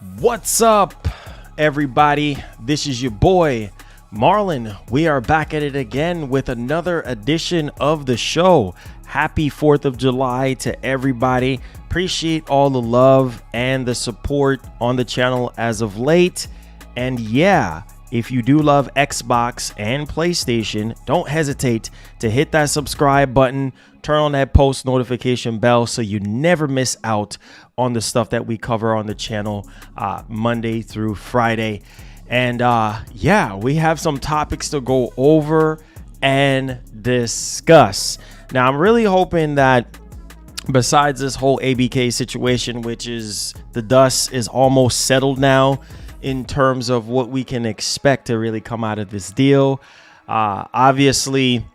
What's up, everybody? This is your boy Marlon. We are back at it again with another edition of the show. Happy 4th of July to everybody. Appreciate all the love and the support on the channel as of late. And yeah, if you do love Xbox and PlayStation, don't hesitate to hit that subscribe button, turn on that post notification bell so you never miss out on the stuff that we cover on the channel Monday through Friday. And yeah, we have some topics to go over and discuss. Now, I'm really hoping that besides this whole ABK situation, which is the dust is almost settled now in terms of what we can expect to really come out of this deal. Obviously,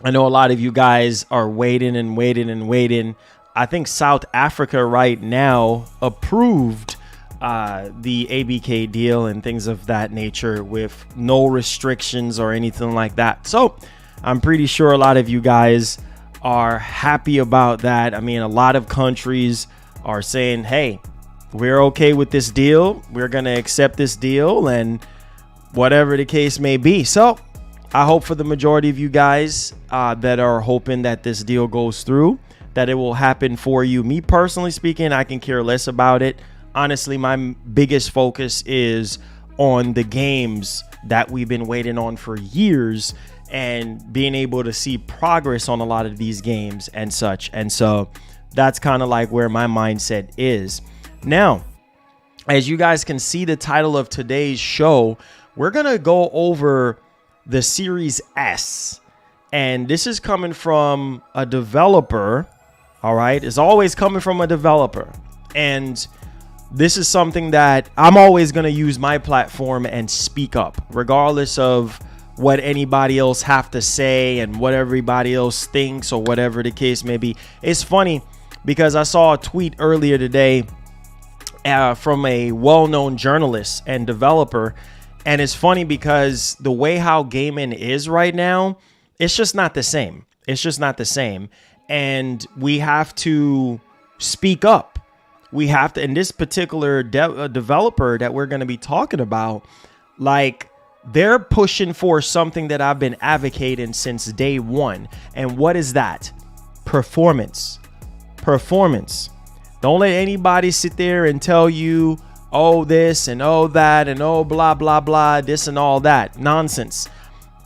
I know a lot of you guys are waiting and waiting and waiting. I think South Africa right now approved the ABK deal and things of that nature with no restrictions or anything like that. So I'm pretty sure a lot of you guys are happy about that. I mean, a lot of countries are saying, hey, we're okay with this deal. We're going to accept this deal and whatever the case may be. So I hope for the majority of you guys that are hoping that this deal goes through, that it will happen for you. Me personally speaking, I can care less about it. Honestly, my biggest focus is on the games that we've been waiting on for years and being able to see progress on a lot of these games and such. And so that's kind of like where my mindset is. Now, as you guys can see the title of today's show, we're going to go over the Series S. And this is coming from a developer. All right. It's always coming from a developer. And this is something that I'm always going to use my platform and speak up, regardless of what anybody else have to say and what everybody else thinks or whatever the case may be. It's funny because I saw a tweet earlier today from a well-known journalist and developer. And it's funny because the way how gaming is right now, it's just not the same. It's just not the same. And we have to speak up. We have to, in this particular developer that we're going to be talking about, like they're pushing for something that I've been advocating since day one. And what is that? Performance. Performance. Don't let anybody sit there and tell you, oh, this and oh, that and oh, blah, blah, blah, this and all that. Nonsense.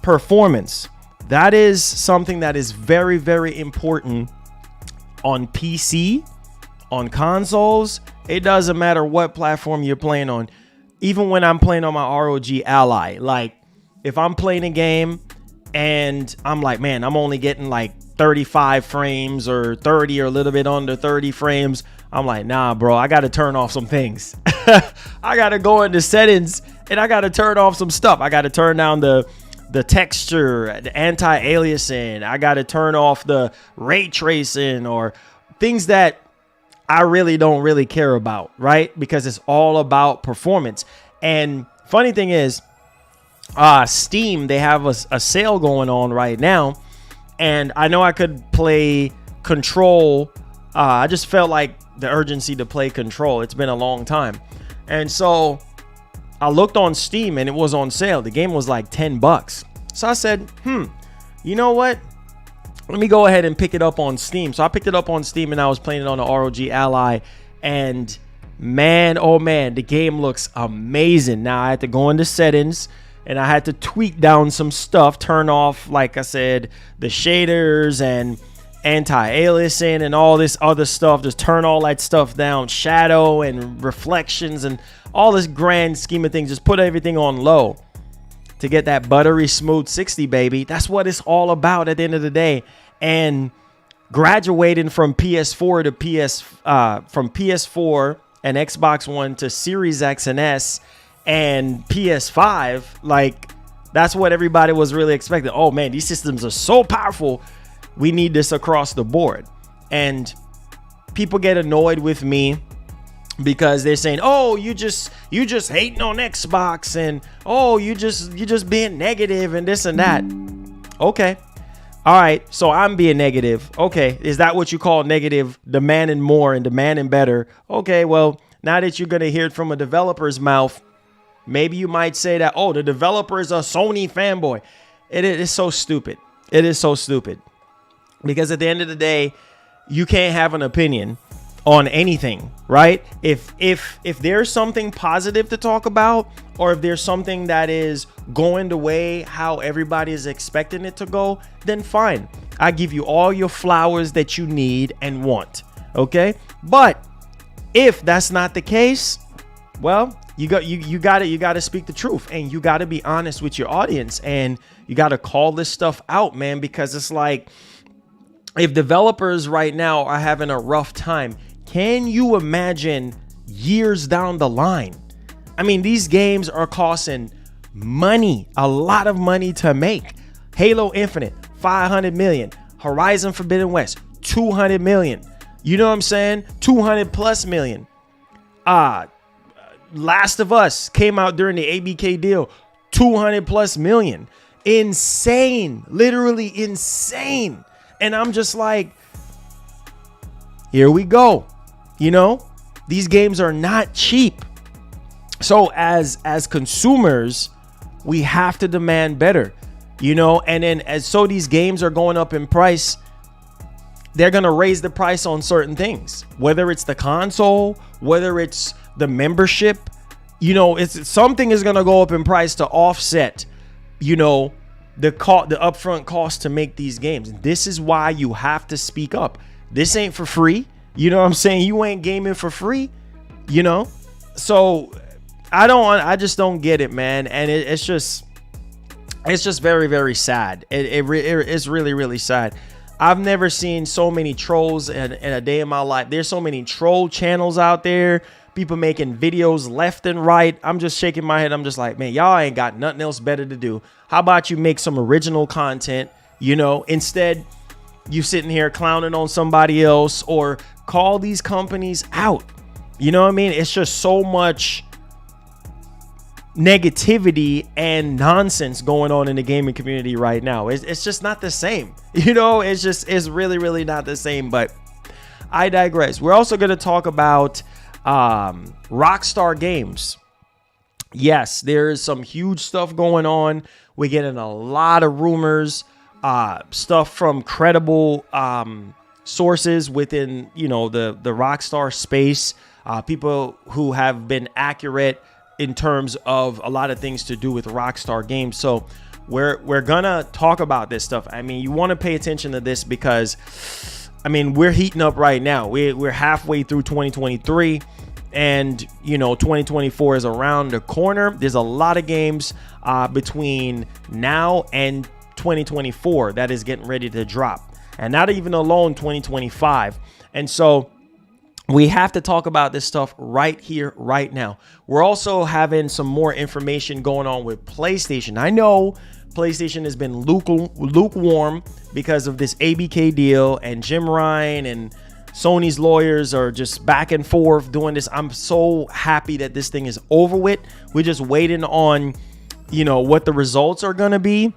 Performance. That is something that is very, very important on PC, on consoles. It doesn't matter what platform you're playing on. Even when I'm playing on my ROG Ally, like if I'm playing a game and I'm like, man, I'm only getting like 35 frames or 30 or a little bit under 30 frames. I'm like, nah, bro, I got to turn off some things. I got to go into settings and I got to turn off some stuff. I got to turn down the texture, the anti-aliasing. I got to turn off the ray tracing or things that I really don't really care about, right? Because it's all about performance. And funny thing is, Steam, they have a sale going on right now. And I know I could play Control. I just felt like the urgency to play Control. It's been a long time. And so I looked on Steam and it was on sale. The game was like $10. So I said, you know what? Let me go ahead and pick it up on Steam. So I picked it up on Steam and I was playing it on the ROG Ally. And man, oh man, the game looks amazing. Now I had to go into settings and I had to tweak down some stuff, turn off, like I said, the shaders and anti-aliasing and all this other stuff. Just turn all that stuff down, shadow and reflections and all this grand scheme of things. Just put everything on low to get that buttery smooth 60, baby. That's what it's all about at the end of the day. And graduating from PS4 to from PS4 and Xbox One to Series X and S and PS5, like that's what everybody was really expecting. Oh man, these systems are so powerful. We need this across the board. And people get annoyed with me because they're saying, oh, you just hating on Xbox and oh, you just being negative and this and that. Okay. All right. So I'm being negative. Okay. Is that what you call negative? Demanding more and demanding better. Okay. Well, now that you're going to hear it from a developer's mouth, maybe you might say that, oh, the developer is a Sony fanboy. It is so stupid. It is so stupid. Because at the end of the day, you can't have an opinion on anything, right? If there's something positive to talk about, or if there's something that is going the way how everybody is expecting it to go, then fine. I give you all your flowers that you need and want, okay? But if that's not the case, well, you got to speak the truth, and you got to be honest with your audience, and you got to call this stuff out, man, because it's like, if developers right now are having a rough time, can you imagine years down the line? I mean, these games are costing money, a lot of money to make. Halo Infinite, 500 million. Horizon Forbidden West, 200 million. You know what I'm saying? 200 plus million. Last of Us came out during the ABK deal, 200 plus million. Insane, literally insane. And I'm just like, here we go. You know, these games are not cheap. So as consumers, we have to demand better, you know, and then so these games are going up in price. They're going to raise the price on certain things, whether it's the console, whether it's the membership, you know, something is going to go up in price to offset, you know, the upfront cost to make these games. This is why you have to speak up. This ain't for free. You know what I'm saying? You ain't gaming for free, you know? So I just don't get it, man. And it's just very, very sad. It's really, really sad. I've never seen so many trolls in a day in my life. There's so many troll channels out there. People making videos left and right. I'm just shaking my head. I'm just like, man, y'all ain't got nothing else better to do. How about you make some original content? You know, instead you sitting here clowning on somebody else, or call these companies out. You know what I mean? It's just so much negativity and nonsense going on in the gaming community right now. It's just not the same. You know, it's really, really not the same. But I digress. We're also going to talk about Rockstar Games. Yes, there is some huge stuff going on. We're getting a lot of rumors, stuff from credible sources within, you know, the Rockstar space, people who have been accurate in terms of a lot of things to do with Rockstar Games. So we're gonna talk about this stuff. I mean, you want to pay attention to this because, I mean, we're heating up right now. We're halfway through 2023, and you know, 2024 is around the corner. There's a lot of games between now and 2024 that is getting ready to drop, and not even alone 2025. And so we have to talk about this stuff right here, right now. We're also having some more information going on with PlayStation. I know PlayStation has been lukewarm because of this ABK deal, and Jim Ryan and Sony's lawyers are just back and forth doing this. I'm so happy that this thing is over with. We're just waiting on, you know, what the results are going to be.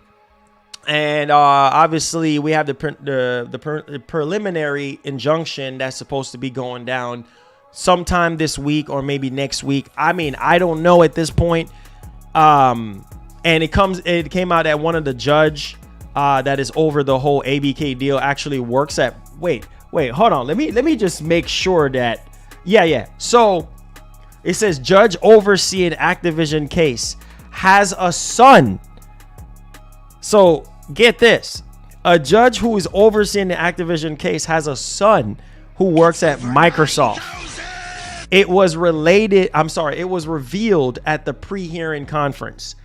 And obviously we have the preliminary injunction that's supposed to be going down sometime this week or maybe next week. I mean, I don't know at this point. And it came out that one of the judge that is over the whole ABK deal actually works at, wait, hold on. Let me just make sure that, yeah. So it says judge overseeing Activision case has a son. So get this, a judge who is overseeing the Activision case has a son who works at Microsoft. It was revealed at the pre-hearing conference.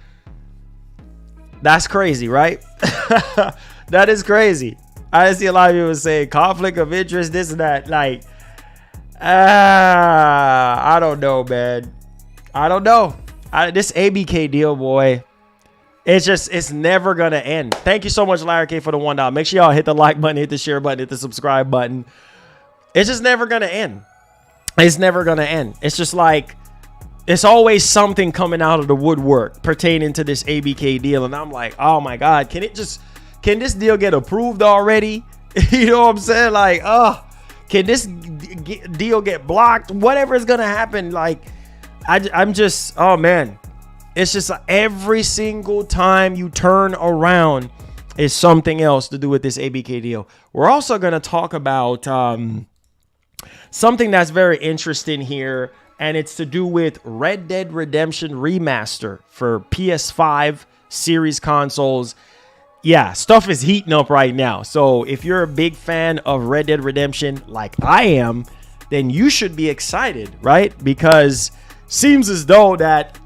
That's crazy, right? That is crazy. I see a lot of people say conflict of interest, this and that. Like, I don't know, man. I don't know. This ABK deal, boy, it's never gonna end. Thank you so much, LAUREL, for the $1. Make sure y'all hit the like button, hit the share button, hit the subscribe button. It's just never gonna end. It's never gonna end. It's just like, it's always something coming out of the woodwork pertaining to this ABK deal, and I'm like, oh my god, can this deal get approved already? You know what I'm saying? Like, can this deal get blocked, whatever is gonna happen. Like, I'm just, oh man, it's just every single time you turn around is something else to do with this ABK deal. We're also gonna talk about something that's very interesting here, and it's to do with Red Dead Redemption Remaster for PS5 series consoles. Yeah, stuff is heating up right now. So if you're a big fan of Red Dead Redemption like I am, then you should be excited, right? Because seems as though that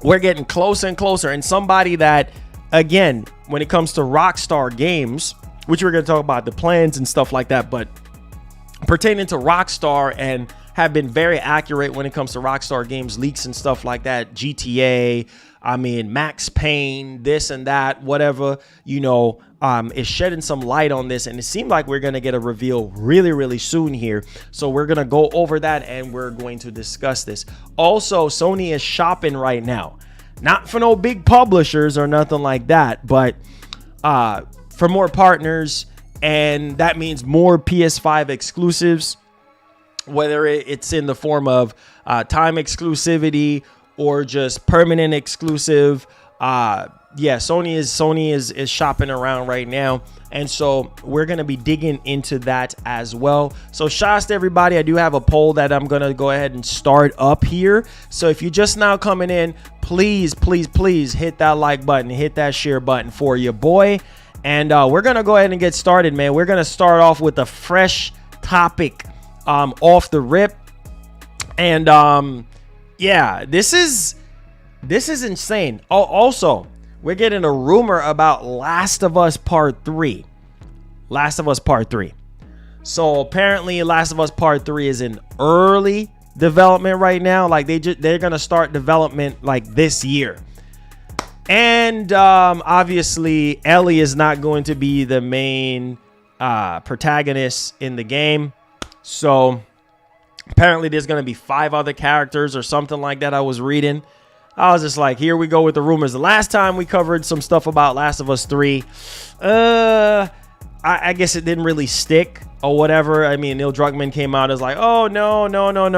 we're getting closer and closer. And somebody that, again, when it comes to Rockstar Games, which we're going to talk about the plans and stuff like that, but pertaining to Rockstar and have been very accurate when it comes to Rockstar Games leaks and stuff like that, GTA, I mean, Max Payne, this and that, whatever, you know, is shedding some light on this. And it seemed like we're going to get a reveal really, really soon here. So we're going to go over that and we're going to discuss this. Also, Sony is shopping right now. Not for no big publishers or nothing like that, but for more partners. And that means more PS5 exclusives, whether it's in the form of time exclusivity or just permanent exclusive. Yeah, Sony is shopping around right now. And so we're going to be digging into that as well. So shouts to everybody. I do have a poll that I'm going to go ahead and start up here. So if you're just now coming in, please, please, please hit that like button, hit that share button for your boy. And we're going to go ahead and get started, man. We're going to start off with a fresh topic off the rip. And yeah, this is insane. Oh, also, we're getting a rumor about Last of Us Part 3. Last of Us Part 3. So apparently Last of Us Part 3 is in early development right now. Like they're going to start development like this year. And obviously Ellie is not going to be the main protagonist in the game. So apparently there's going to be 5 other characters or something like that. I was reading. I was just like, here we go with the rumors. The last time we covered some stuff about Last of Us 3, I guess it didn't really stick or whatever. I mean, Neil Druckmann came out as like, oh, no.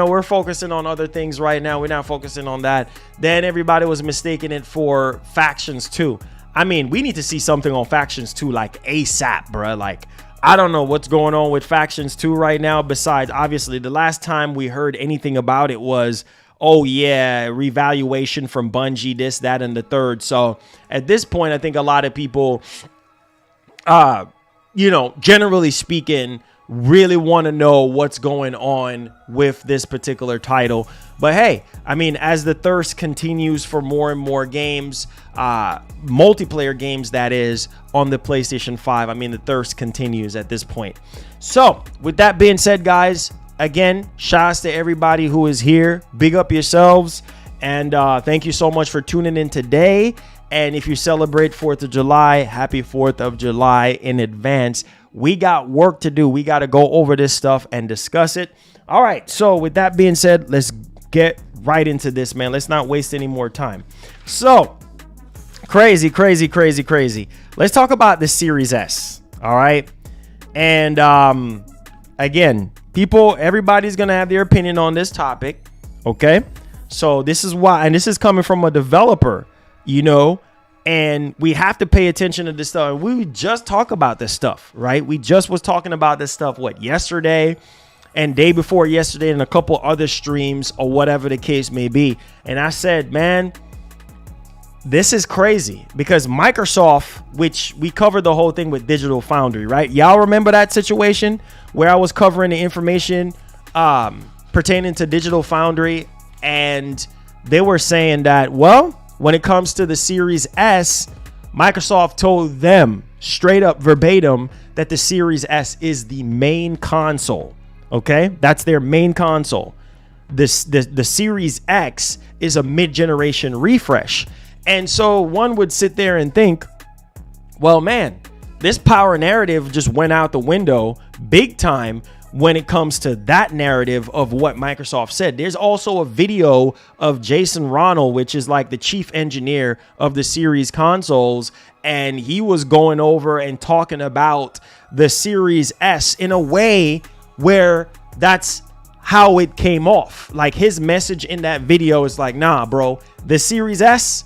We're focusing on other things right now. We're not focusing on that. Then everybody was mistaking it for Factions 2. I mean, we need to see something on Factions 2 like ASAP, bro. Like, I don't know what's going on with Factions 2 right now. Besides, obviously, the last time we heard anything about it was, oh, yeah, revaluation from Bungie, this, that, and the third. So at this point, I think a lot of people, you know, generally speaking, really want to know what's going on with this particular title. But hey, I mean, as the thirst continues for more and more games, multiplayer games, that is, on the PlayStation 5, I mean, the thirst continues at this point. So with that being said, guys, again, shouts to everybody who is here. Big up yourselves. And thank you so much for tuning in today. And if you celebrate 4th of July, happy 4th of July in advance. We got work to do. We got to go over this stuff and discuss it. All right. So with that being said, let's get right into this, man. Let's not waste any more time. So crazy. Let's talk about the Series S. All right. And again, everybody's going to have their opinion on this topic. Okay. So this is why, and this is coming from a developer, you know, and we have to pay attention to this stuff. And we just talk about this stuff, right? We just was talking about this stuff, yesterday and day before yesterday and a couple other streams or whatever the case may be. And I said, man, this is crazy because Microsoft, which we covered the whole thing with Digital Foundry, right? Y'all remember that situation where I was covering the information pertaining to Digital Foundry, and they were saying that, well, when it comes to the Series S, Microsoft told them straight up verbatim that the Series S is the main console. Okay, that's their main console. The Series X is a mid-generation refresh. And so one would sit there and think, well, man, this power narrative just went out the window big time when it comes to that narrative of what Microsoft said. There's also a video of Jason Ronald, which is like the chief engineer of the series consoles, and he was going over and talking about the Series S in a way where that's how it came off. Like, his message in that video is like, nah, bro, the Series S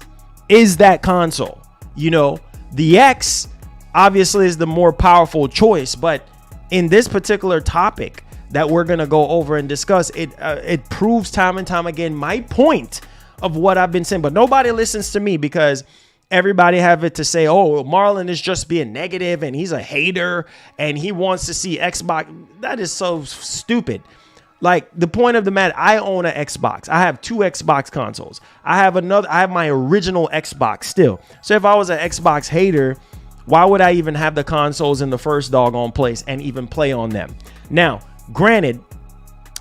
is that console. You know, the X obviously is the more powerful choice, but in this particular topic that we're going to go over and discuss, it proves time and time again my point of what I've been saying. But nobody listens to me because everybody have it to say, oh, Marlon is just being negative and he's a hater and he wants to see Xbox. That is so stupid. Like, the point of the matter, I own an Xbox. I have 2 Xbox consoles. I have my original Xbox still. So if I was an Xbox hater, why would I even have the consoles in the first doggone place and even play on them? Now, granted,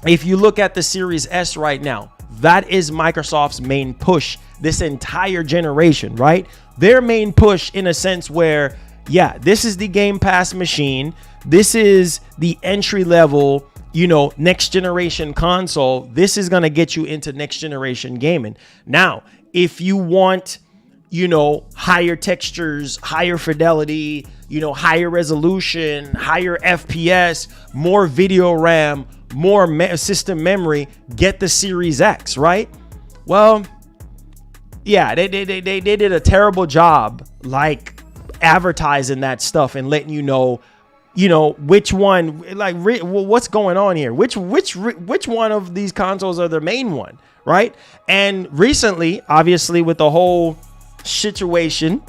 if you look at the Series S right now, that is Microsoft's main push this entire generation, right? Their main push, in a sense where, yeah, this is the Game Pass machine. This is the entry level, you know, next generation console. This is going to get you into next generation gaming. Now, if you want, you know, higher textures, higher fidelity, you know, higher resolution, higher FPS, more video RAM, more system memory, get the Series X, right? Well, yeah, they did a terrible job, like, advertising that stuff and letting you know, which one, like, what's going on here? Which one of these consoles are the main one, right? And recently, obviously, with the whole situation,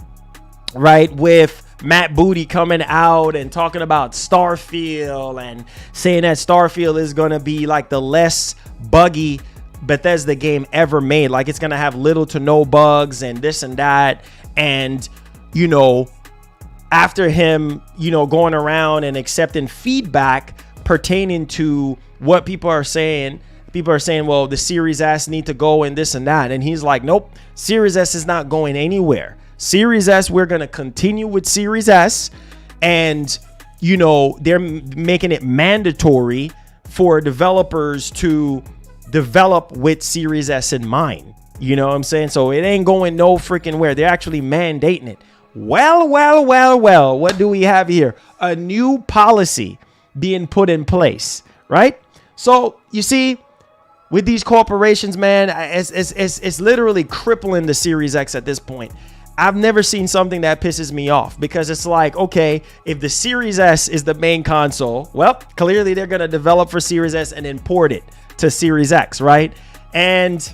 right, with Matt Booty coming out and talking about Starfield and saying that Starfield is going to be like the less buggy Bethesda game ever made. Like, it's going to have little to no bugs and this and that. And, you know, after him, you know, going around and accepting feedback pertaining to what people are saying, well, the Series S need to go and this and that. And he's like, nope, Series S is not going anywhere. Series S, we're going to continue with Series S. And, you know, they're making it mandatory for developers to develop with Series S in mind. You know what I'm saying? So it ain't going no freaking where. They're actually mandating it. Well, what do we have here? A new policy being put in place, right? So you see, with these corporations, man, it's literally crippling the Series X at this point. I've never seen something that pisses me off, because it's like, okay, if the Series S is the main console, well, clearly they're going to develop for Series S and import it to Series X, right? And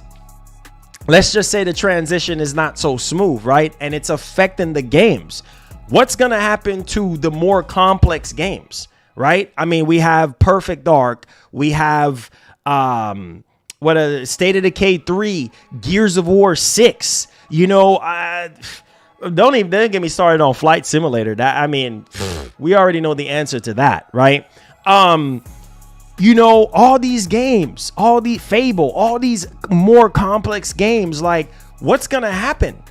let's just say the transition is not so smooth, right? And it's affecting the games. What's going to happen to the more complex games, right? I mean, we have Perfect Dark. We have State of Decay 3, Gears of War 6. You know, don't get me started on Flight Simulator. That, I mean, we already know the answer to that, right? You know, all these games, all the Fable, all these more complex games, like, what's gonna happen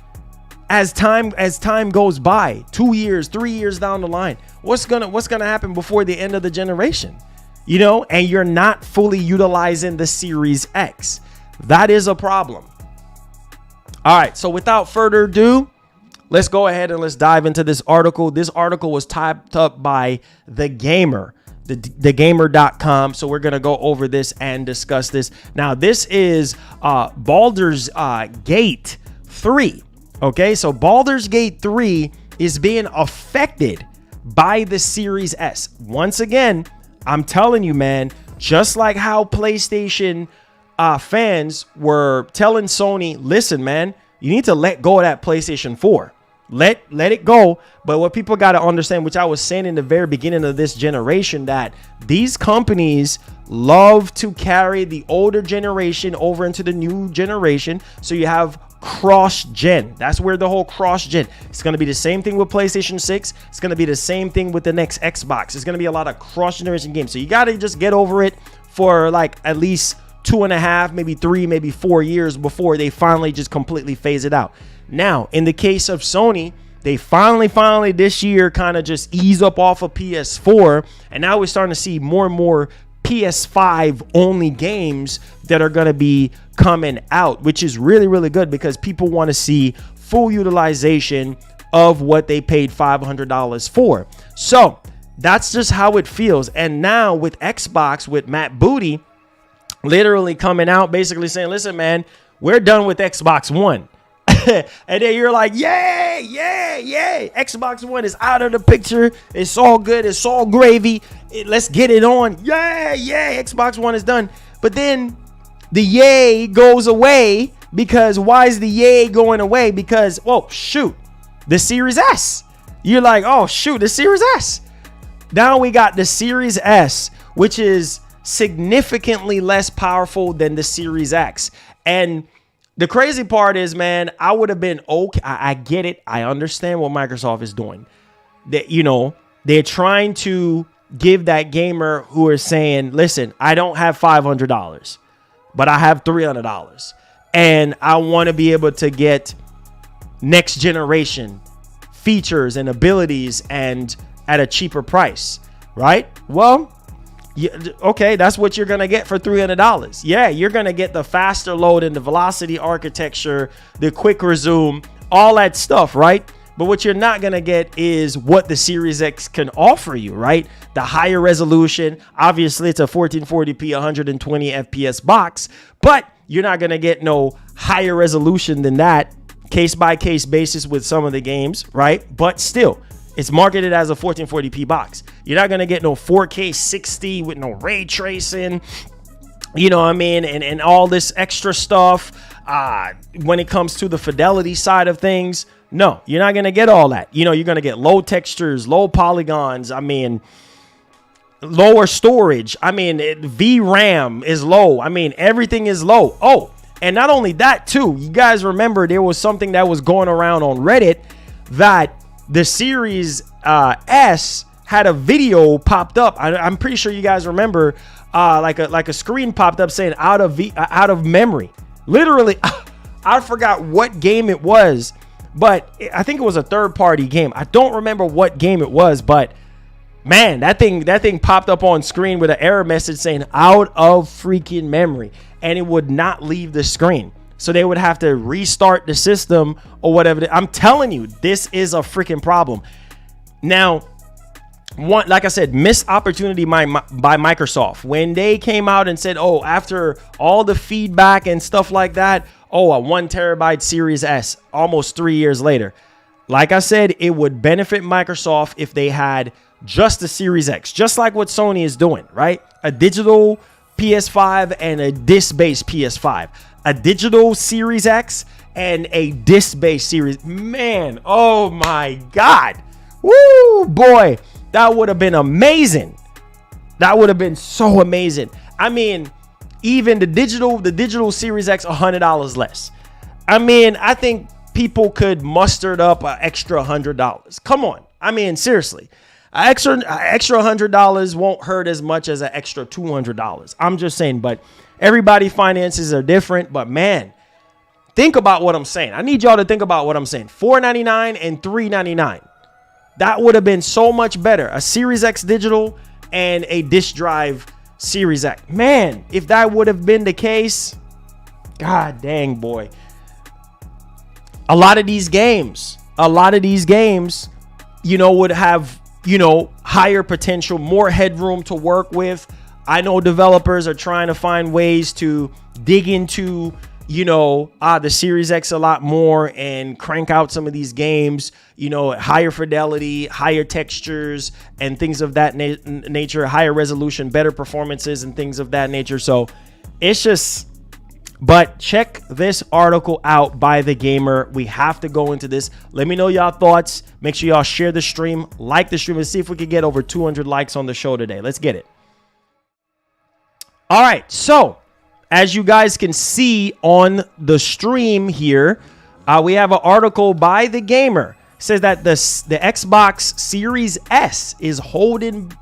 as time goes by? 2 years, 3 years down the line, what's gonna happen before the end of the generation? You know, and you're not fully utilizing the Series X. That is a problem. All right, so without further ado, let's go ahead and let's dive into this article. This article was typed up by The Gamer, thegamer.com. So we're going to go over this and discuss this. Now, this is Baldur's Gate 3. Okay, so Baldur's Gate 3 is being affected by the Series S. Once again, I'm telling you, man, just like how PlayStation fans were telling Sony, listen, man, you need to let go of that PlayStation 4. Let it go. But what people got to understand, which I was saying in the very beginning of this generation, that these companies love to carry the older generation over into the new generation. So you have cross-gen. That's where the whole cross-gen. It's going to be the same thing with PlayStation 6. It's going to be the same thing with the next Xbox. It's going to be a lot of cross-generation games. So you got to just get over it for like at least 2.5, maybe 3, maybe 4 years before they finally just completely phase it out. Now, in the case of Sony, they finally this year kind of just ease up off of PS4. And now we're starting to see more and more PS5 only games that are going to be coming out, which is really, really good, because people want to see full utilization of what they paid $500 for. So That's just how it feels. And now with Xbox, with Matt Booty literally coming out basically saying, listen, man, we're done with Xbox One. And then you're like, yay, yay, yay. Xbox One is out of the picture. It's all good. It's all gravy. Let's get it on. Yay, yay. Xbox One is done. But then the yay goes away. Because why is the yay going away? Because, oh, shoot, the Series S. You're like, oh, shoot, the Series S. Now we got the Series S, which is significantly less powerful than the Series X. And the crazy part is, man, I would have been okay. I get it. I understand what Microsoft is doing. That, you know, they're trying to give that gamer who is saying, listen, I don't have $500, but I have $300. And I want to be able to get next generation features and abilities and at a cheaper price, right? Well, okay, that's what you're going to get for $300. Yeah, you're going to get the faster load and the velocity architecture, the quick resume, all that stuff, right? But what you're not going to get is what the Series X can offer you, right? The higher resolution. Obviously, it's a 1440p 120 FPS box, but you're not going to get no higher resolution than that, case by case basis with some of the games, right? But still, it's marketed as a 1440p box. You're not going to get no 4K 60 with no ray tracing, you know what I mean? And all this extra stuff when it comes to the fidelity side of things. No, you're not going to get all that. You know, you're going to get low textures, low polygons. I mean, lower storage. I mean, VRAM is low. I mean, everything is low. Oh, and not only that, too. You guys remember there was something that was going around on Reddit that the Series S had a video popped up. I'm pretty sure you guys remember like a screen popped up saying out of memory. Literally, I forgot what game it was, but I think it was a third-party game. I don't remember what game it was, but man, that thing popped up on screen with an error message saying out of freaking memory, and it would not leave the screen. So they would have to restart the system or whatever. I'm telling you, this is a freaking problem. Now, like I said, missed opportunity by Microsoft. When they came out and said, oh, after all the feedback and stuff like that, oh, a 1 terabyte Series S almost 3 years later. Like I said, it would benefit Microsoft if they had just the Series X, just like what Sony is doing, right? A digital PS5 and a disc-based PS5. A digital Series X and a disc-based Series. Man, oh my God. Woo, boy. That would have been amazing. That would have been so amazing. I mean, even the digital Series X, $100 less. I mean, I think people could muster up an extra $100. Come on. I mean, seriously. An extra $100 won't hurt as much as an extra $200. I'm just saying, but everybody's finances are different. But man, think about what I'm saying. I need y'all to think about what I'm saying. $499 and $399. That would have been so much better. A Series X digital and a disc drive Series X. Man, if that would have been the case, god dang, boy. A lot of these games, you know, would have, you know, higher potential, more headroom to work with. I know developers are trying to find ways to dig into, you know, the Series X a lot more and crank out some of these games, you know, higher fidelity, higher textures and things of that nature, higher resolution, better performances and things of that nature. So it's just, but check this article out by The Gamer. We have to go into this. Let me know y'all thoughts. Make sure y'all share the stream, like the stream, and see if we can get over 200 likes on the show today. Let's get it. All right, so as you guys can see on the stream here, we have an article by The Gamer. It says that the Xbox Series S is holding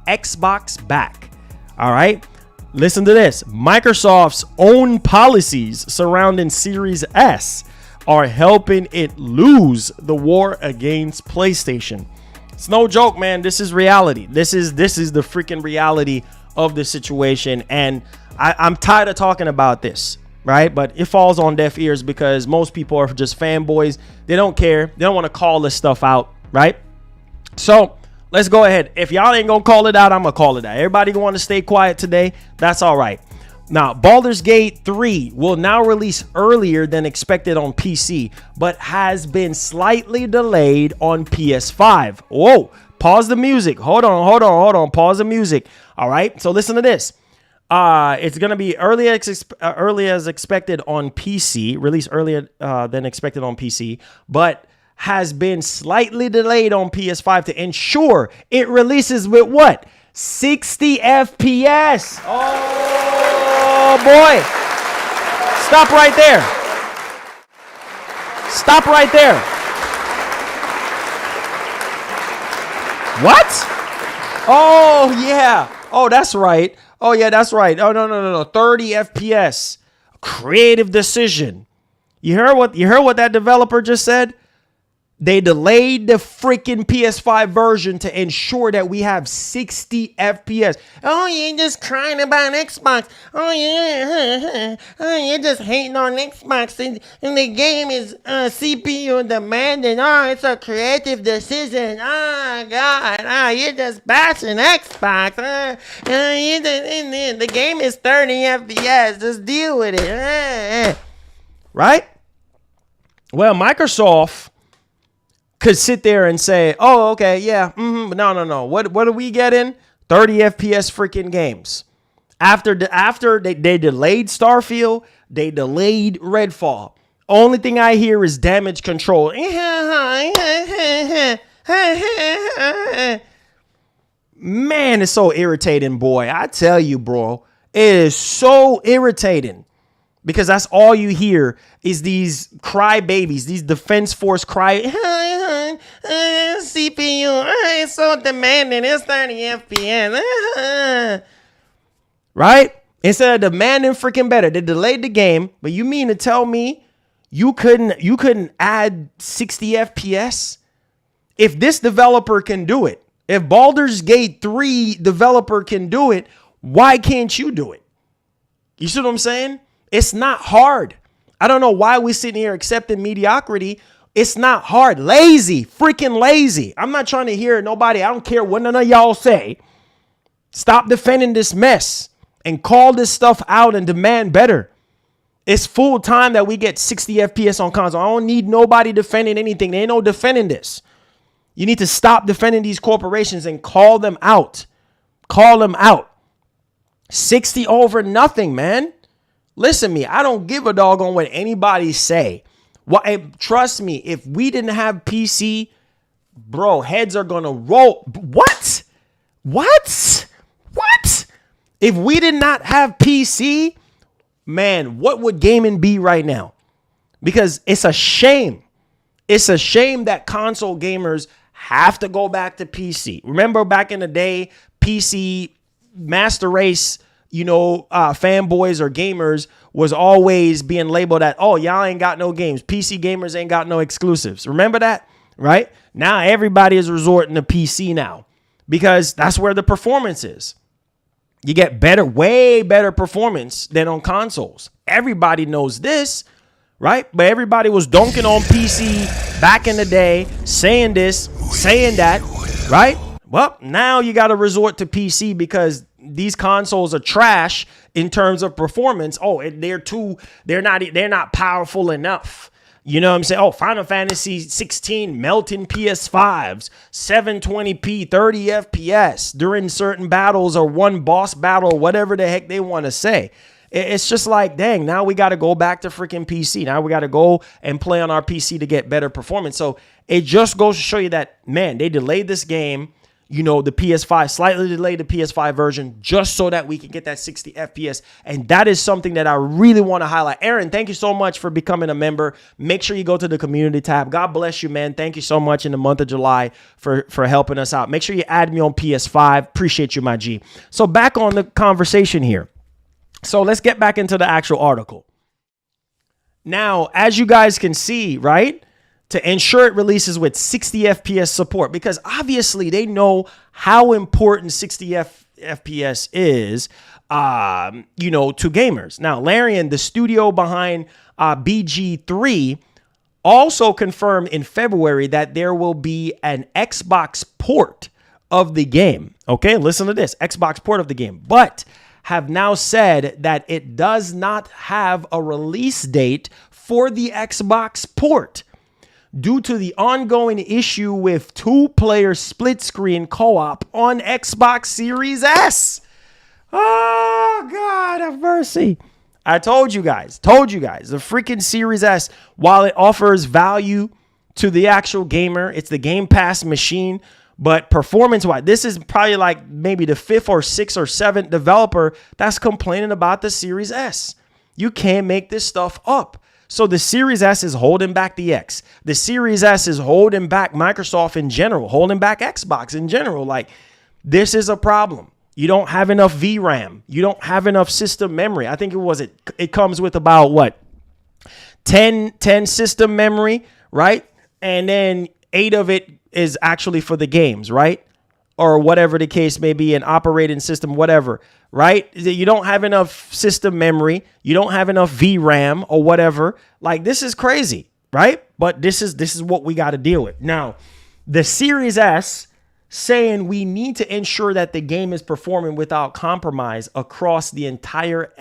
Xbox back. All right, listen to this. Microsoft's own policies surrounding Series S are helping it lose the war against PlayStation. It's no joke, man. This is reality. This is the freaking reality of the situation, and I'm tired of talking about this, right? But it falls on deaf ears because most people are just fanboys. They don't care. They don't want to call this stuff out, right? So let's go ahead. If y'all ain't gonna call it out, I'm gonna call it out. Everybody want to stay quiet today. That's all right. Now, Baldur's Gate 3 will now release earlier than expected on PC, but has been slightly delayed on PS5. Whoa, pause the music. Hold on. Pause the music. All right, so listen to this. It's going to be early as expected on PC, released earlier than expected on PC, but has been slightly delayed on PS5 to ensure it releases with what? 60 FPS. Oh boy. Stop right there. Stop right there. What? Oh yeah. Oh, that's right. Oh yeah, that's right. Oh no. 30 FPS. Creative decision. You heard what that developer just said? They delayed the freaking PS5 version to ensure that we have 60 FPS. Oh, you're just crying about Xbox. Oh, yeah. Oh, you're just hating on Xbox. And the game is CPU demanding. Oh, it's a creative decision. Oh, God. Oh, you're just bashing Xbox. The game is 30 FPS. Just deal with it. Right? Well, Microsoft could sit there and say, oh, okay, yeah, no. What are we getting? 30 FPS freaking games. After they delayed Starfield, they delayed Redfall. Only thing I hear is damage control. Man, it's so irritating, boy. I tell you, bro, it is so irritating. Because that's all you hear is these cry babies, these Defense Force cry. CPU, it's so demanding. It's 30 FPS. Right? Instead of demanding freaking better, they delayed the game. But you mean to tell me you couldn't add 60 FPS? If this developer can do it, if Baldur's Gate 3 developer can do it, why can't you do it? You see what I'm saying? It's not hard. I don't know why we're sitting here accepting mediocrity. It's not hard. Lazy, freaking lazy. I'm not trying to hear nobody. I don't care what none of y'all say. Stop defending this mess and call this stuff out and demand better. It's full time that we get 60 FPS on console. I don't need nobody defending anything. There ain't no defending this. You need to stop defending these corporations and call them out. Call them out. 60 over nothing, man. Listen to me, I don't give a dog on what anybody say. Trust me, if we didn't have PC, bro, heads are going to roll. What? If we did not have PC, man, what would gaming be right now? Because it's a shame. It's a shame that console gamers have to go back to PC. Remember back in the day, PC master race, fanboys or gamers was always being labeled at, oh, y'all ain't got no games. PC gamers ain't got no exclusives. Remember that? Right? Now everybody is resorting to PC now because that's where the performance is. You get way better performance than on consoles. Everybody knows this, right? But everybody was donking on PC back in the day, saying this, saying that, right? Well, now you got to resort to PC because these consoles are trash in terms of performance. Oh, they're not powerful enough. You know what I'm saying? Oh, Final Fantasy 16 melting PS5s, 720p, 30 FPS during certain battles or one boss battle, whatever the heck they want to say. It's just like, dang, now we got to go back to freaking PC. Now we got to go and play on our PC to get better performance. So it just goes to show you that, man, they delayed this game. The PS5, slightly delayed the PS5 version just so that we can get that 60 FPS. And that is something that I really want to highlight. Aaron, thank you so much for becoming a member. Make sure you go to the community tab. God bless you, man. Thank you so much in the month of July for helping us out. Make sure you add me on PS5. Appreciate you, my G. So back on the conversation here. So let's get back into the actual article. Now, as you guys can see, right? To ensure it releases with 60 FPS support, because obviously they know how important 60 FPS is, to gamers. Now, Larian, the studio behind BG3, also confirmed in February that there will be an Xbox port of the game. Okay, listen to this, Xbox port of the game, but have now said that it does not have a release date for the Xbox port due to the ongoing issue with 2-player split screen co-op on Xbox Series S. Oh, God have mercy. I told you guys, the freaking Series S, while it offers value to the actual gamer, it's the Game Pass machine, but performance-wise, this is probably like maybe the 5th or 6th or 7th developer that's complaining about the Series S. You can't make this stuff up. So the Series S is holding back the X. The Series S is holding back Microsoft in general, holding back Xbox in general. Like, this is a problem. You don't have enough VRAM. You don't have enough system memory. I think it comes with about what? 10 system memory, right? And then 8 of it is actually for the games, right? Or whatever the case may be, an operating system, whatever, right? You don't have enough system memory. You don't have enough VRAM or whatever. Like, this is crazy, right? But this is what we got to deal with. Now, the Series S saying we need to ensure that the game is performing without compromise across the entire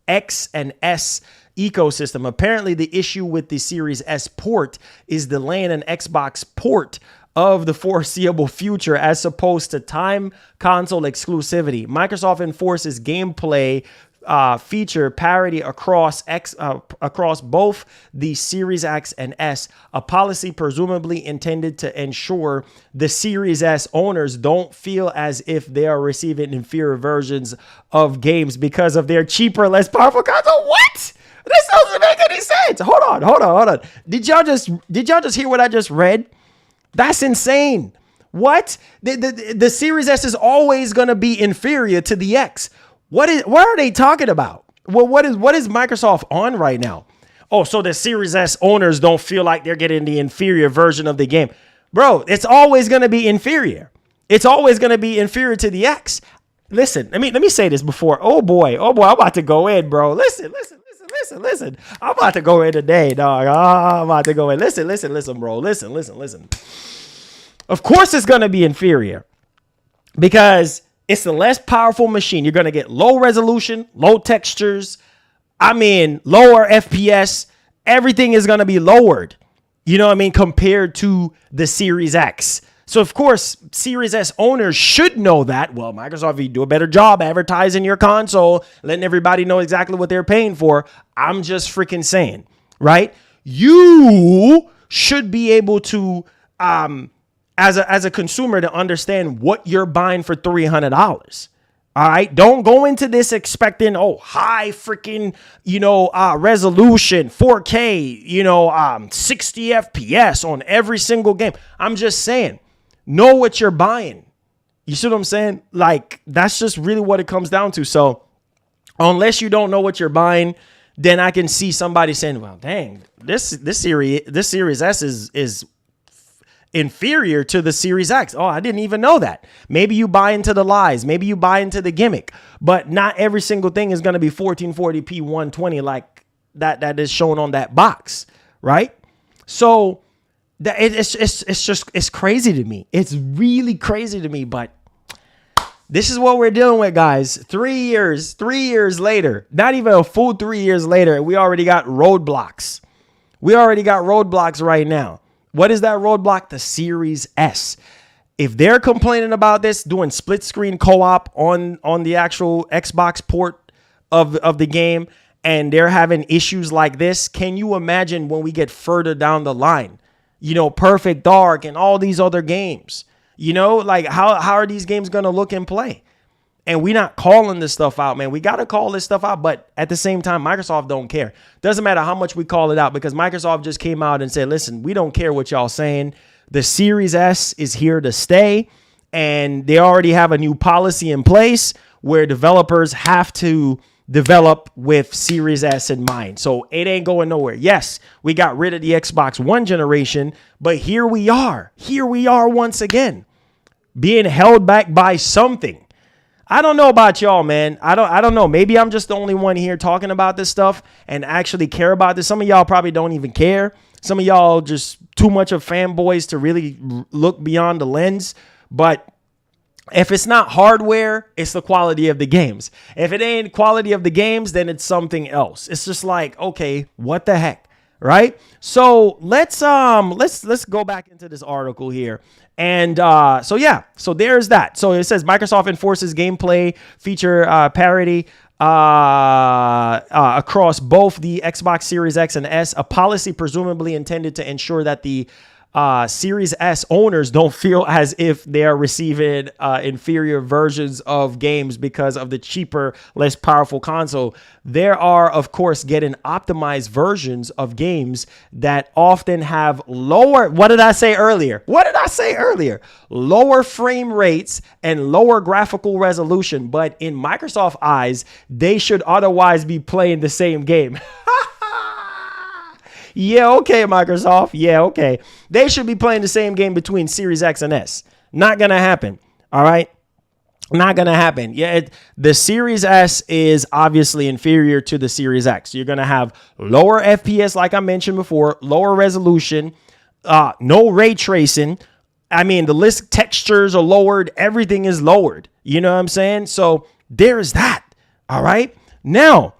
X and S ecosystem. Apparently, the issue with the Series S port is delaying an Xbox port of the foreseeable future as opposed to time console exclusivity. Microsoft enforces gameplay feature parity across both the Series X and S, a policy presumably intended to ensure the Series S owners don't feel as if they are receiving inferior versions of games because of their cheaper, less powerful console. What? This doesn't make any sense. Hold on. Did y'all just hear what I just read? That's insane. What? The Series S is always going to be inferior to the X. What are they talking about? Well, what is Microsoft on right now? Oh, so the Series S owners don't feel like they're getting the inferior version of the game. Bro, it's always going to be inferior. It's always going to be inferior to the X. Listen, let me say this before. Oh boy, I'm about to go in, bro. Listen. I'm about to go in today, dog. I'm about to go in. Listen, bro. Listen. Of course it's going to be inferior because it's the less powerful machine. You're going to get low resolution, low textures. Lower FPS. Everything is going to be lowered. You know what I mean? Compared to the Series X. So, of course, Series S owners should know that. Well, Microsoft, you do a better job advertising your console, letting everybody know exactly what they're paying for. I'm just freaking saying, right? You should be able to, as a consumer, to understand what you're buying for $300. All right. Don't go into this expecting, high freaking, resolution, 4K, 60 FPS on every single game. I'm just saying. Know what you're buying. You see what I'm saying? Like, that's just really what it comes down to. So unless you don't know what you're buying, then I can see somebody saying, well, dang, this Series S is inferior to the Series X. Oh, I didn't even know that. Maybe you buy into the lies. Maybe you buy into the gimmick. But not every single thing is going to be 1440p 120 like that is shown on that box, right? So it's crazy to me. It's really crazy to me, but this is what we're dealing with, guys. 3 years later, not even a full 3 years later, we already got roadblocks. We already got roadblocks right now. What is that roadblock? The Series S. If they're complaining about this, doing split screen co-op on the actual Xbox port of the game, and they're having issues like this, can you imagine when we get further down the line? Perfect Dark and all these other games, like how are these games going to look and play? And we're not calling this stuff out, man. We got to call this stuff out. But at the same time, Microsoft don't care. Doesn't matter how much we call it out because Microsoft just came out and said, listen, we don't care what y'all saying. The Series S is here to stay. And they already have a new policy in place where developers have to develop with Series S in mind. So it ain't going nowhere. Yes, we got rid of the Xbox One generation, but here we are. Here we are once again, being held back by something. I don't know about y'all, man. I don't know. Maybe I'm just the only one here talking about this stuff and actually care about this. Some of y'all probably don't even care. Some of y'all just too much of fanboys to really look beyond the lens. But If it's not hardware, it's the quality of the games. If it ain't quality of the games, then it's something else. It's just like, okay, what the heck, right? So let's go back into this article here. And so there's that. So it says Microsoft enforces gameplay feature parity across both the Xbox Series X and S, a policy presumably intended to ensure that the Series S owners don't feel as if they are receiving inferior versions of games because of the cheaper, less powerful console. There are, of course, getting optimized versions of games that often have lower, what did I say earlier? Lower frame rates and lower graphical resolution. But in Microsoft eyes, they should otherwise be playing the same game. Yeah, okay, Microsoft. Yeah, okay. They should be playing the same game between Series X and S. Not going to happen. All right. Not going to happen. Yeah, the Series S is obviously inferior to the Series X. You're going to have lower FPS, like I mentioned before, lower resolution, no ray tracing. I mean, the list textures are lowered. Everything is lowered. You know what I'm saying? So there's that. All right. Now,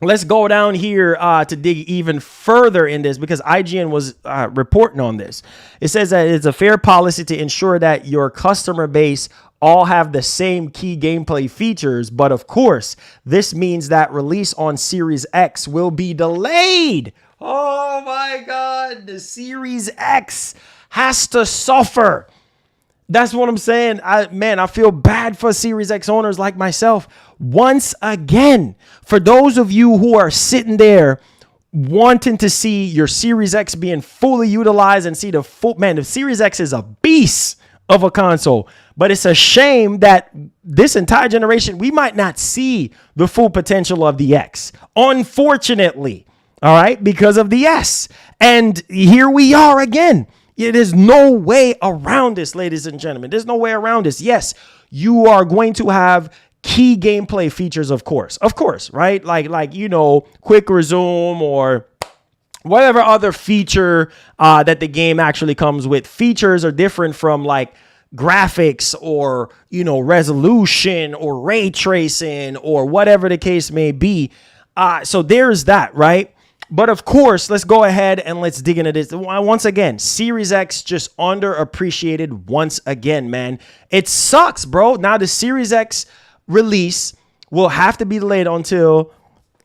let's go down here to dig even further in this because IGN was reporting on this. It says that it's a fair policy to ensure that your customer base all have the same key gameplay features. But of course, this means that release on Series X will be delayed. Oh my God, the Series X has to suffer. That's what I'm saying. I feel bad for Series X owners like myself. Once again, for those of you who are sitting there wanting to see your Series X being fully utilized and see the Series X is a beast of a console. But it's a shame that this entire generation, we might not see the full potential of the X. Unfortunately, all right, because of the S. And here we are again. There's no way around this, ladies and gentlemen. There's no way around this. Yes, you are going to have key gameplay features, of course, right? Like quick resume or whatever other feature that the game actually comes with. Features are different from like graphics or, resolution or ray tracing or whatever the case may be. So there's that, right? But of course, let's go ahead and let's dig into this. Once again, Series X just underappreciated once again, man. It sucks, bro. Now the Series X release will have to be delayed until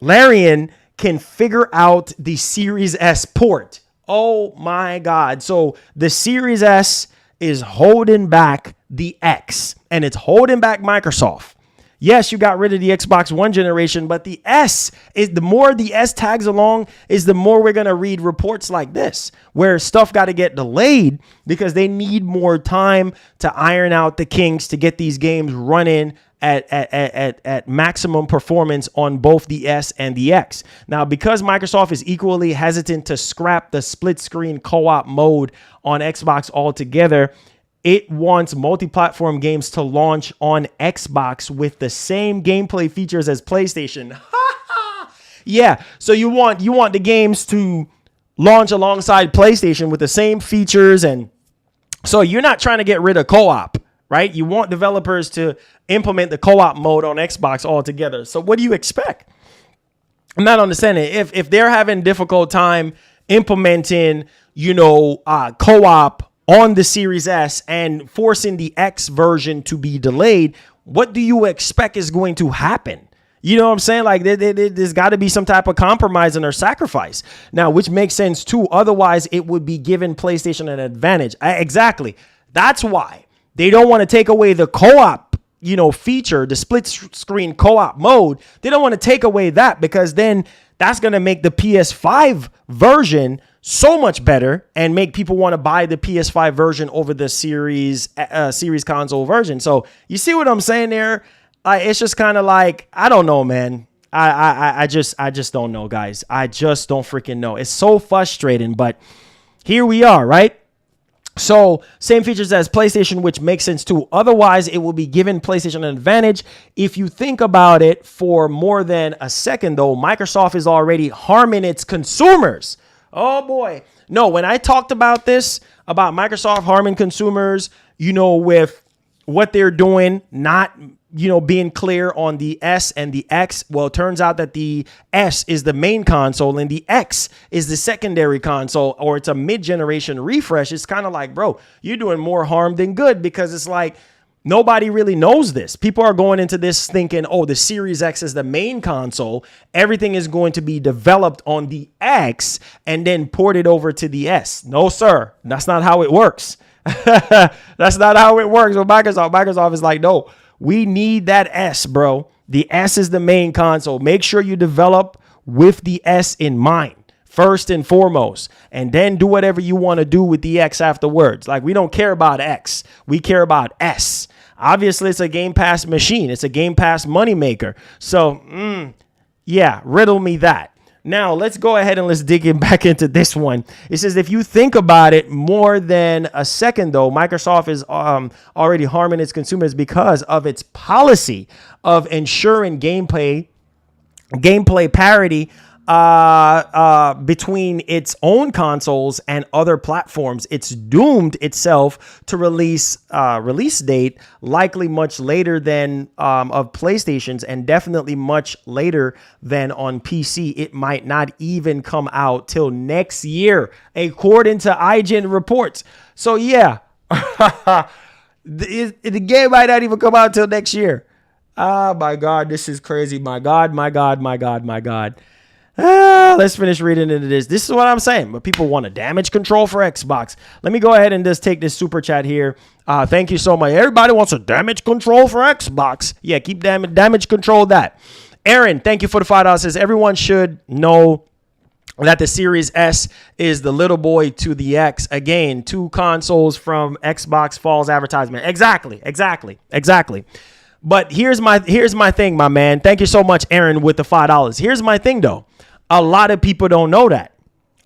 Larian can figure out the Series S port. Oh my God. So the Series S is holding back the X and it's holding back Microsoft. Yes, you got rid of the Xbox One generation, but the S is the more the S tags along is the more we're going to read reports like this, where stuff got to get delayed because they need more time to iron out the kinks to get these games running at maximum performance on both the S and the X. Now, because Microsoft is equally hesitant to scrap the split screen co-op mode on Xbox altogether, it wants multi-platform games to launch on Xbox with the same gameplay features as PlayStation. Yeah, so you want the games to launch alongside PlayStation with the same features, and so you're not trying to get rid of co-op, right? You want developers to implement the co-op mode on Xbox altogether. So what do you expect? I'm not understanding. If they're having difficult time implementing, co-op on the Series S and forcing the X version to be delayed, what do you expect is going to happen? You know what I'm saying? Like there's got to be some type of compromise or sacrifice now, which makes sense too. Otherwise, it would be giving PlayStation an advantage. Exactly. That's why they don't want to take away the co-op, feature, the split screen co-op mode. They don't want to take away that because then that's going to make the PS5 version so much better and make people want to buy the PS5 version over the series console version. So you see what I'm saying there? It's just kind of like, I don't know, man. I just don't know, guys. I just don't freaking know. It's so frustrating, but here we are, right? So same features as PlayStation, which makes sense too. Otherwise, it will be giving PlayStation an advantage. If you think about it for more than a second, though, Microsoft is already harming its consumers. Oh, boy. No, when I talked about this, about Microsoft harming consumers, with what they're doing, not, being clear on the S and the X. Well, it turns out that the S is the main console and the X is the secondary console, or it's a mid-generation refresh. It's kind of like, bro, you're doing more harm than good, because it's like nobody really knows this. People are going into this thinking, oh, the Series X is the main console. Everything is going to be developed on the X and then ported over to the S. No, sir. That's not how it works. That's not how it works with Microsoft. Microsoft is like, no, we need that S, bro. The S is the main console. Make sure you develop with the S in mind first and foremost, and then do whatever you want to do with the X afterwards. Like, we don't care about X. We care about S. Obviously, it's a Game Pass machine. It's a Game Pass moneymaker. So, yeah, riddle me that. Now, let's go ahead and let's dig in back into this one. It says, if you think about it more than a second, though, Microsoft is already harming its consumers because of its policy of ensuring gameplay parity between its own consoles and other platforms. It's doomed itself to release date likely much later than of PlayStation's, and definitely much later than on PC. It might not even come out till next year, according to IGN reports. So yeah, the game might not even come out till next year. Oh my God, this is crazy. My God. Let's finish reading into this. This is what I'm saying. But people want a damage control for Xbox. Let me go ahead and just take this super chat here. Thank you so much. Everybody wants a damage control for Xbox. Yeah, keep damage control that. Aaron, thank you for the $5. Says everyone should know that the Series S is the little boy to the X. Again, two consoles from Xbox Falls advertisement. Exactly. But here's my thing, my man. Thank you so much, Aaron, with the $5. Here's my thing, though. A lot of people don't know that.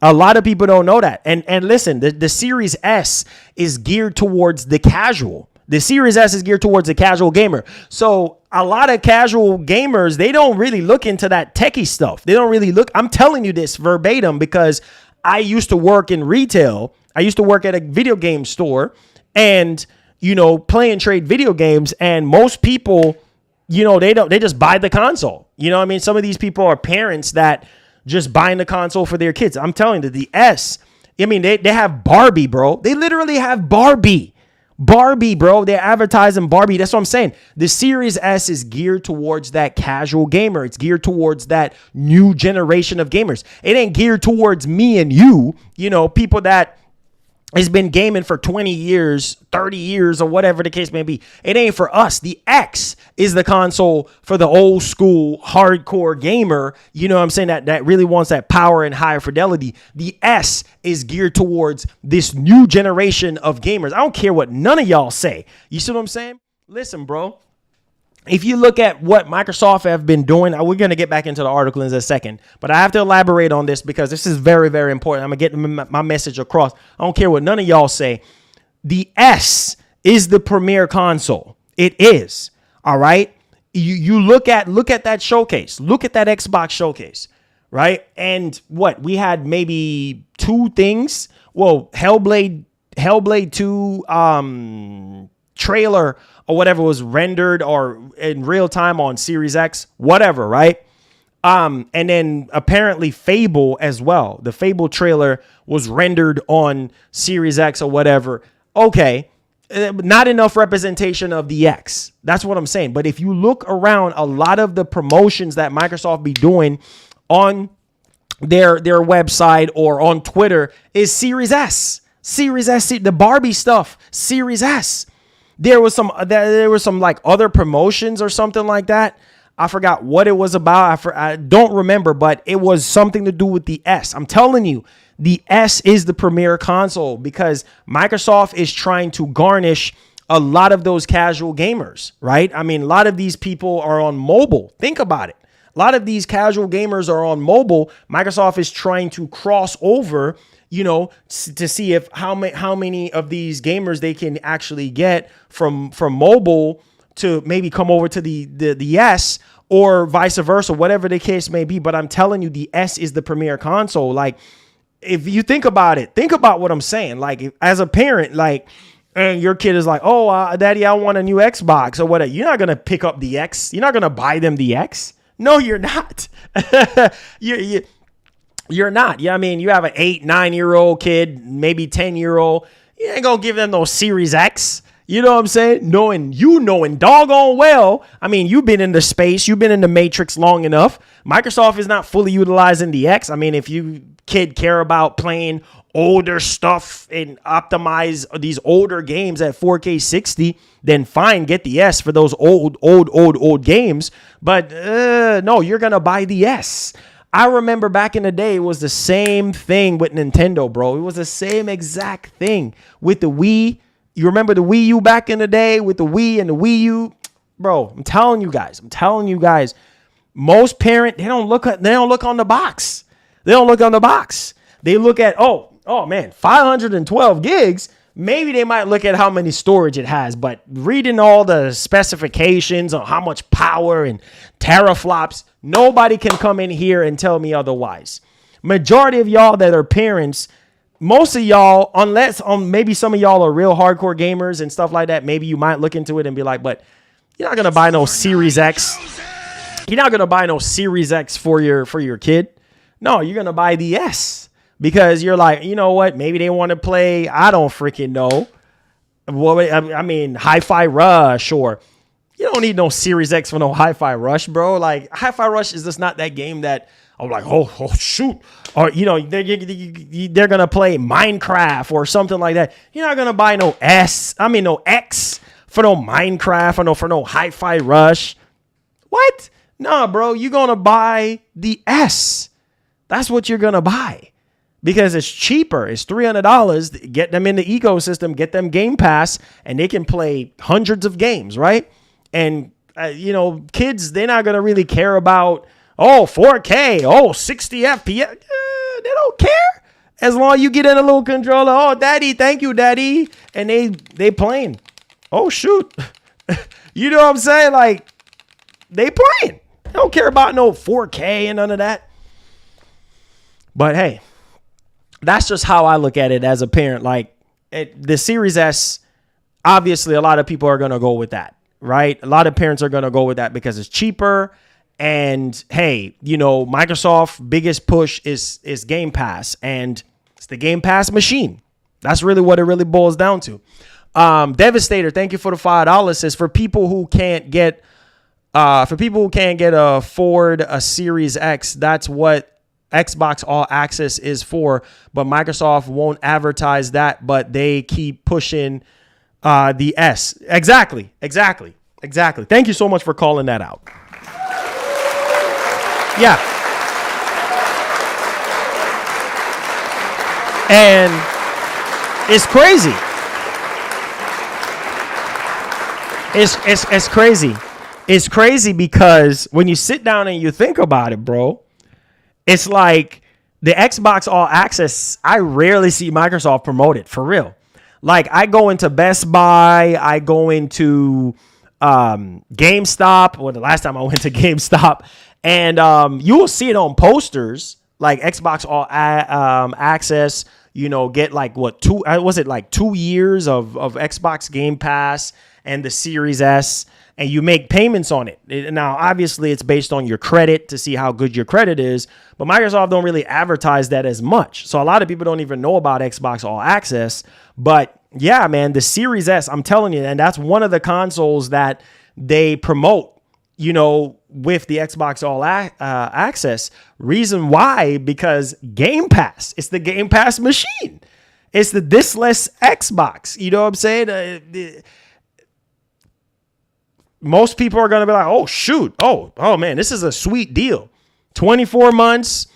And listen, the Series S is geared towards the casual. The Series S is geared towards the casual gamer. So a lot of casual gamers, they don't really look into that techie stuff. They don't really look. I'm telling you this verbatim because I used to work in retail. I used to work at a video game store and, play and trade video games. And most people, they just buy the console. Some of these people are parents that just buying the console for their kids. I'm telling you, the S, they have Barbie, bro. They literally have Barbie, bro. They're advertising Barbie. That's what I'm saying. The Series S is geared towards that casual gamer. It's geared towards that new generation of gamers. It ain't geared towards me and you, people that has been gaming for 20 years, 30 years, or whatever the case may be. It ain't for us. The X is the console for the old school hardcore gamer. You know what I'm saying? That really wants that power and higher fidelity. The S is geared towards this new generation of gamers. I don't care what none of y'all say. You see what I'm saying? Listen, bro. If you look at what Microsoft have been doing, we're going to get back into the article in a second, but I have to elaborate on this because this is very, very important. I'm going to get my message across. I don't care what none of y'all say. The S is the premier console. It is. All right. You look at that showcase. Look at that Xbox showcase. Right. And what we had, maybe two things. Well, Hellblade 2 trailer or whatever was rendered or in real time on Series X, whatever, right? And then apparently Fable as well. The Fable trailer was rendered on Series X or whatever. Okay, not enough representation of the X. That's what I'm saying. But if you look around, a lot of the promotions that Microsoft be doing on their website or on Twitter is Series S. Series S, the Barbie stuff, Series S. There was some like other promotions or something like that. I forgot what it was about. I don't remember, but it was something to do with the S. I'm telling you, the S is the premier console because Microsoft is trying to garnish a lot of those casual gamers, right? A lot of these people are on mobile. Think about it. A lot of these casual gamers are on mobile. Microsoft is trying to cross over, to see if how many of these gamers they can actually get from mobile to maybe come over to the S, or vice versa, whatever the case may be. But I'm telling you, the S is the premier console. Like, if you think about it, think about what I'm saying. Like, as a parent, like, and your kid is like, oh, daddy, I want a new Xbox or whatever. You're not going to pick up the X. You're not going to buy them the X. No, you're not. You're not. Yeah, I mean, you have an 8, 9-year-old kid, maybe 10-year-old. You ain't going to give them no Series X. You know what I'm saying? Knowing doggone well. I mean, you've been in the space. You've been in the matrix long enough. Microsoft is not fully utilizing the X. I mean, if you kid care about playing older stuff and optimize these older games at 4K 60, then fine, get the S for those old games. But no, you're going to buy the S. I remember back in the day, it was the same thing with Nintendo, bro. It was the same exact thing with the Wii. You remember the Wii U back in the day with the Wii and the Wii U? Bro, I'm telling you guys, most parents, they don't look on the box. They don't look on the box. They look at, oh man, 512 gigs. Maybe they might look at how many storage it has, but reading all the specifications on how much power and teraflops, nobody can come in here and tell me otherwise. Majority of y'all that are parents, most of y'all, unless maybe some of y'all are real hardcore gamers and stuff like that, maybe you might look into it and be like, but you're not going to buy no Series X. You're not going to buy no Series X for your kid. No, you're going to buy the S because you're like, you know what? Maybe they want to play, I don't freaking know. Well, I mean, Hi-Fi Rush, or you don't need no Series X for no Hi-Fi Rush, bro. Like, Hi-Fi Rush is just not that game that I'm like, oh shoot. Or, you know, they're going to play Minecraft or something like that. You're not going to buy no X for no Minecraft or for no Hi-Fi Rush. What? Nah, bro, you're going to buy the S. That's what you're going to buy because it's cheaper. It's $300. Get them in the ecosystem, get them Game Pass, and they can play hundreds of games, right? And, you know, kids, they're not going to really care about, 4K, 60 FPS. They don't care. As long as you get in a little controller, daddy, thank you, daddy. And they playing. Oh, shoot. You know what I'm saying? Like, they playing. They don't care about no 4K and none of that. But hey, that's just how I look at it as a parent. Like, the Series S, obviously a lot of people are going to go with that, right? A lot of parents are going to go with that because it's cheaper. And hey, you know, Microsoft's biggest push is Game Pass, and it's the Game Pass machine. That's really what it really boils down to. Devastator, thank you for the $5. Says for people who can't afford a Series X, that's what Xbox All Access is for. But Microsoft won't advertise that, but they keep pushing the S. Exactly. Thank you so much for calling that out. Yeah. And it's crazy. It's crazy. It's crazy because when you sit down and you think about it, bro, it's like the Xbox All Access, I rarely see Microsoft promote it, for real. Like, I go into Best Buy, I go into GameStop, or the last time I went to GameStop, and you will see it on posters like Xbox All Access. You know, get like 2 years of Xbox Game Pass and the Series S, and you make payments on it. Now, obviously, it's based on your credit to see how good your credit is, but Microsoft don't really advertise that as much. So a lot of people don't even know about Xbox All Access. But yeah, man, the Series S, I'm telling you, and that's one of the consoles that they promote, you know, with the Xbox All Access. Reason why? Because Game Pass. It's the Game Pass machine. It's the diskless Xbox. You know what I'm saying? Most people are going to be like, oh, shoot. Oh, man, this is a sweet deal. 24 months,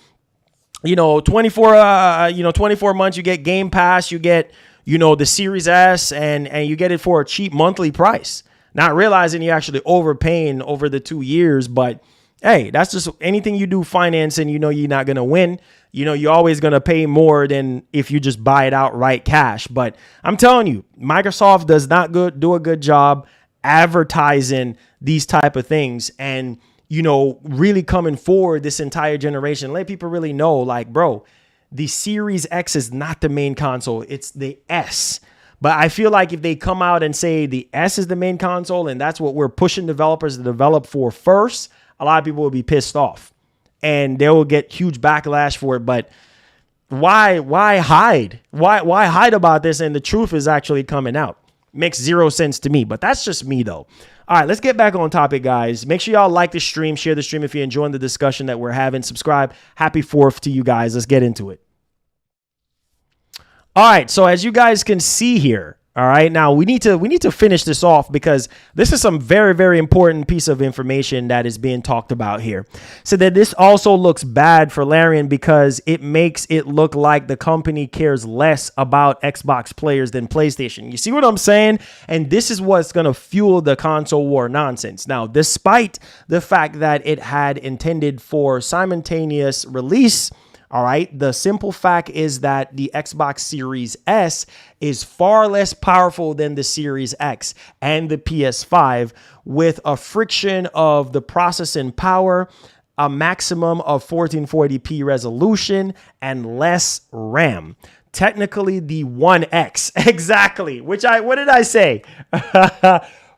24 months, you get Game Pass, you get, the Series S, and you get it for a cheap monthly price. Not realizing you're actually overpaying over the 2 years, but hey, that's just anything you do financing, you're not going to win. You're always going to pay more than if you just buy it outright cash. But I'm telling you, Microsoft does not do a good job advertising these type of things and, really coming forward this entire generation. Let people really know, like, bro, the Series X is not the main console. It's the S. But I feel like if they come out and say the S is the main console and that's what we're pushing developers to develop for first, a lot of people will be pissed off and they will get huge backlash for it. But why hide? Why hide about this? And the truth is actually coming out. Makes zero sense to me, but that's just me though. All right, let's get back on topic, guys. Make sure y'all like the stream, share the stream if you're enjoying the discussion that we're having. Subscribe. Happy 4th to you guys. Let's get into it. All right, so as you guys can see here, all right, now we need to finish this off because this is some very, very important piece of information that is being talked about here. So that this also looks bad for Larian because it makes it look like the company cares less about Xbox players than PlayStation. You see what I'm saying? And this is what's going to fuel the console war nonsense. Now, despite the fact that it had intended for simultaneous release, all right, the simple fact is that the Xbox Series S is far less powerful than the Series X and the PS5 with a friction of the processing power, a maximum of 1440p resolution, and less RAM. Technically, the One X, exactly. What did I say?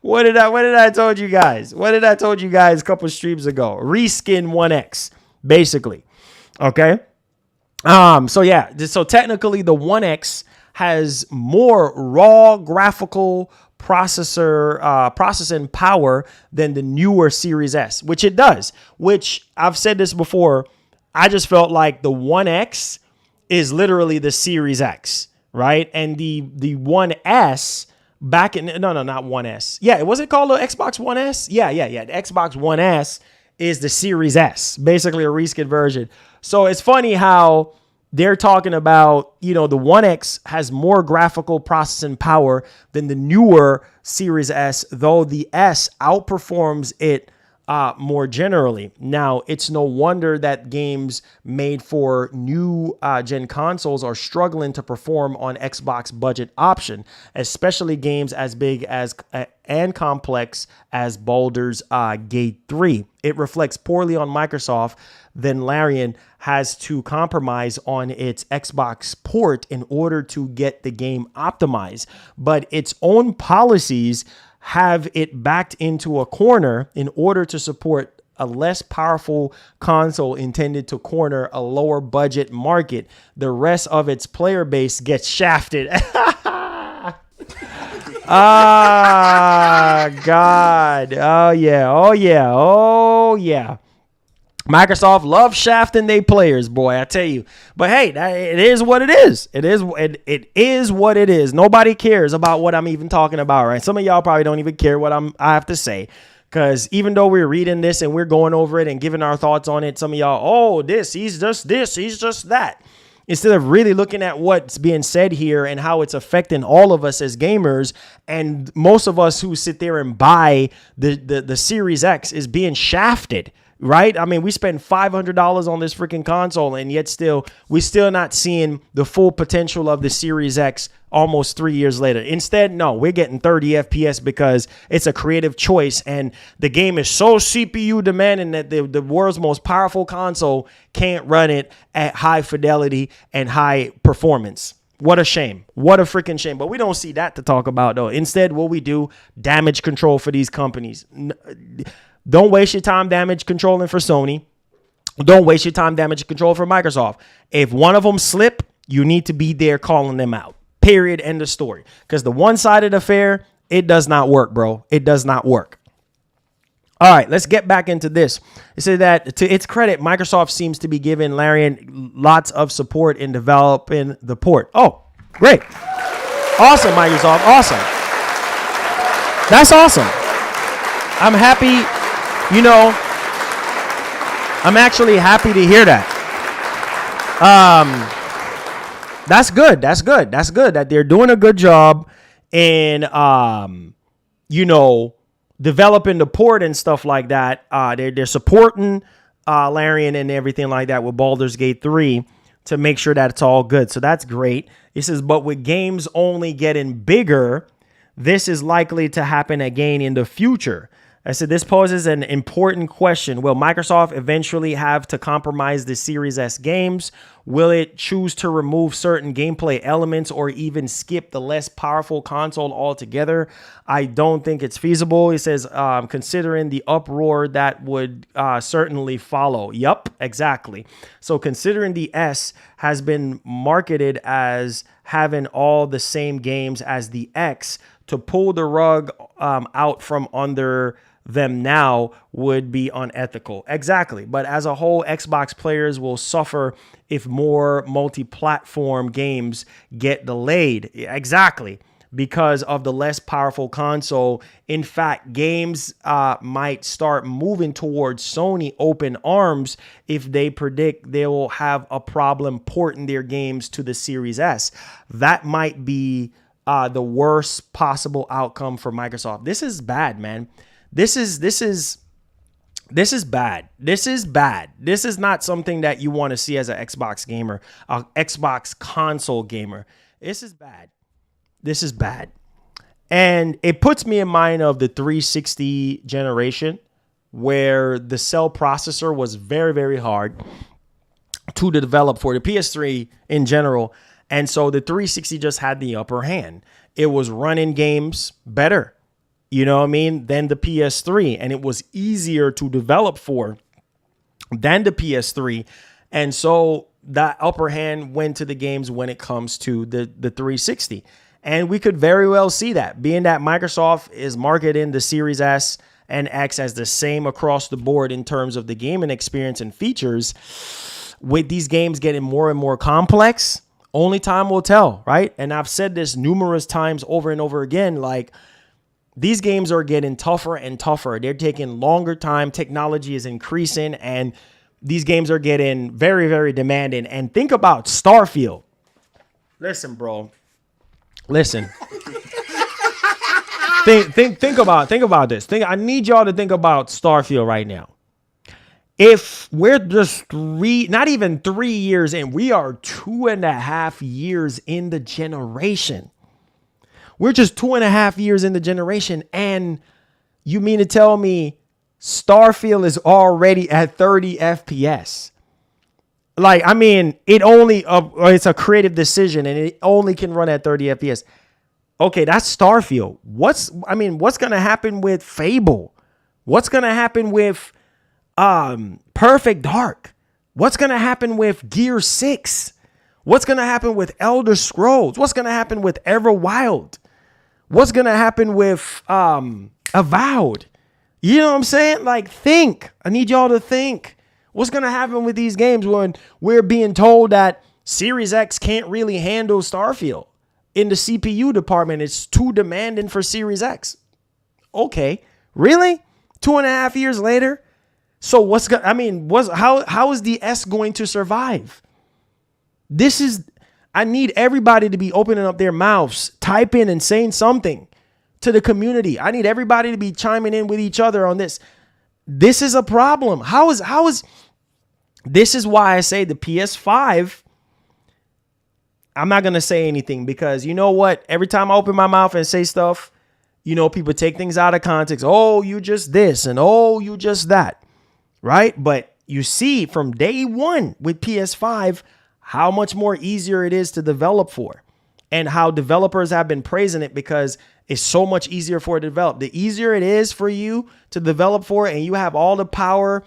What did I told you guys? What did I told you guys a couple streams ago? Reskin One X, basically. Okay. So technically the One X has more raw graphical processing power than the newer Series S, which it does, which I've said this before. I just felt like the One X is literally the Series X, right? And the One S back in, no, not One S. Yeah. Was it called the Xbox One S? Yeah. The Xbox One S is the Series S, basically a reskin version. So it's funny how they're talking about, the One X has more graphical processing power than the newer Series S, though the S outperforms it more generally. Now, it's no wonder that games made for new gen consoles are struggling to perform on Xbox budget option, especially games as big as and complex as Baldur's Gate 3. It reflects poorly on Microsoft. Then Larian has to compromise on its Xbox port in order to get the game optimized. But its own policies have it backed into a corner in order to support a less powerful console intended to corner a lower budget market. The rest of its player base gets shafted. Ah, God. Oh, yeah. Microsoft loves shafting their players, boy, I tell you. But hey, it is what it is. It is what it is. Nobody cares about what I'm even talking about, right? Some of y'all probably don't even care what I have to say. Because even though we're reading this and we're going over it and giving our thoughts on it, some of y'all, he's just that. Instead of really looking at what's being said here and how it's affecting all of us as gamers, and most of us who sit there and buy the Series X is being shafted, right? I mean, we spend $500 on this freaking console, and yet we're still not seeing the full potential of the Series X almost 3 years later. Instead, no, we're getting 30 FPS because it's a creative choice, and the game is so CPU demanding that the world's most powerful console can't run it at high fidelity and high performance. What a shame. What a freaking shame. But we don't see that to talk about, though. Instead, what we do, damage control for these companies. Don't waste your time damage controlling for Sony. Don't waste your time damage control for Microsoft. If one of them slip, you need to be there calling them out. Period. End of story. Because the one-sided affair, it does not work, bro. It does not work. All right, let's get back into this. It said that to its credit, Microsoft seems to be giving Larian lots of support in developing the port. Oh, great. Awesome, Microsoft. Awesome. That's awesome. I'm happy. I'm actually happy to hear that. That's good. That's good that they're doing a good job in, developing the port and stuff like that. They're supporting Larian and everything like that with Baldur's Gate 3 to make sure that it's all good. So that's great. It says, but with games only getting bigger, this is likely to happen again in the future. I said, this poses an important question. Will Microsoft eventually have to compromise the Series S games? Will it choose to remove certain gameplay elements or even skip the less powerful console altogether? I don't think it's feasible. He says, considering the uproar that would certainly follow. Yup, exactly. So considering the S has been marketed as having all the same games as the X, to pull the rug out from under them now would be unethical. Exactly. But as a whole, Xbox players will suffer if more multi-platform games get delayed. Exactly. Because of the less powerful console. In fact, games might start moving towards Sony open arms if they predict they will have a problem porting their games to the Series S. That might be the worst possible outcome for Microsoft. This is bad, man. This is bad. This is bad. This is not something that you want to see as an Xbox gamer, an Xbox console gamer. This is bad. This is bad. And it puts me in mind of the 360 generation, where the cell processor was very, very hard to develop for the PS3 in general. And so the 360 just had the upper hand. It was running games better, you know what I mean, than the PS3. And it was easier to develop for than the PS3. And so that upper hand went to the games when it comes to the 360. And we could very well see that, being that Microsoft is marketing the Series S and X as the same across the board in terms of the gaming experience and features. With these games getting more and more complex, only time will tell, right? And I've said this numerous times over and over again, like, these games are getting tougher and tougher. They're taking longer time. Technology is increasing, and these games are getting very, very demanding. And think about Starfield. Listen, bro. Listen. think about this. I need y'all to think about Starfield right now. If we're just not even 3 years in, we are 2.5 years in the generation. We're just 2.5 years in the generation. And you mean to tell me Starfield is already at 30 FPS? Like, I mean, it's a creative decision and it only can run at 30 FPS. Okay, that's Starfield. What's going to happen with Fable? What's going to happen with Perfect Dark? What's going to happen with Gear 6? What's going to happen with Elder Scrolls? What's going to happen with Everwild? What's going to happen with Avowed? You know what I'm saying? Like, think. I need y'all to think. What's going to happen with these games when we're being told that Series X can't really handle Starfield? In the CPU department, it's too demanding for Series X. Okay. Really? 2.5 years later? So how is the S going to survive? I need everybody to be opening up their mouths, typing and saying something to the community. I need everybody to be chiming in with each other on this. This is a problem. This is why I say the PS5, I'm not going to say anything, because you know what? Every time I open my mouth and say stuff, you know, people take things out of context. Oh, you just this and oh, you just that. Right? But you see from day one with PS5 how much more easier it is to develop for, and how developers have been praising it because it's so much easier for it to develop. The easier it is for you to develop for, and you have all the power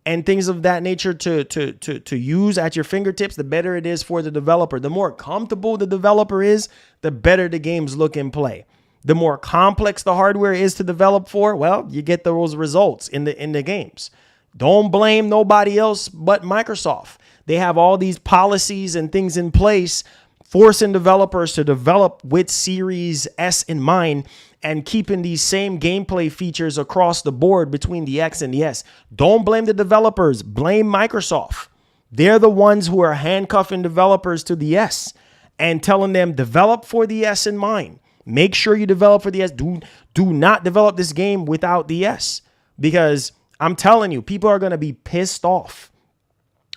and things of that nature to use at your fingertips, the better it is for the developer. The more comfortable the developer is, the better the games look and play. The more complex the hardware is to develop for, well, you get those results in the games. Don't blame nobody else but Microsoft. They have all these policies and things in place forcing developers to develop with Series S in mind and keeping these same gameplay features across the board between the X and the S. Don't blame the developers. Blame Microsoft. They're the ones who are handcuffing developers to the S and telling them develop for the S in mind. Make sure you develop for the S. Do not develop this game without the S, because I'm telling you, people are going to be pissed off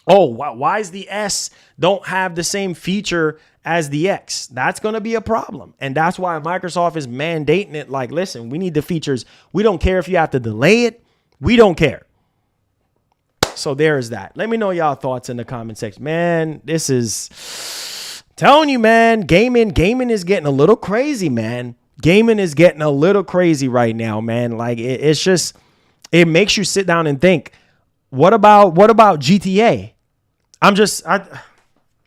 Oh, why is the S don't have the same feature as the X? That's going to be a problem. And that's why Microsoft is mandating it. Like, listen, we need the features. We don't care if you have to delay it. We don't care. So there's that. Let me know y'all thoughts in the comment section. Man, this is telling you, man, gaming is getting a little crazy, man. Gaming is getting a little crazy right now, man. Like it's just, it makes you sit down and think, what about GTA?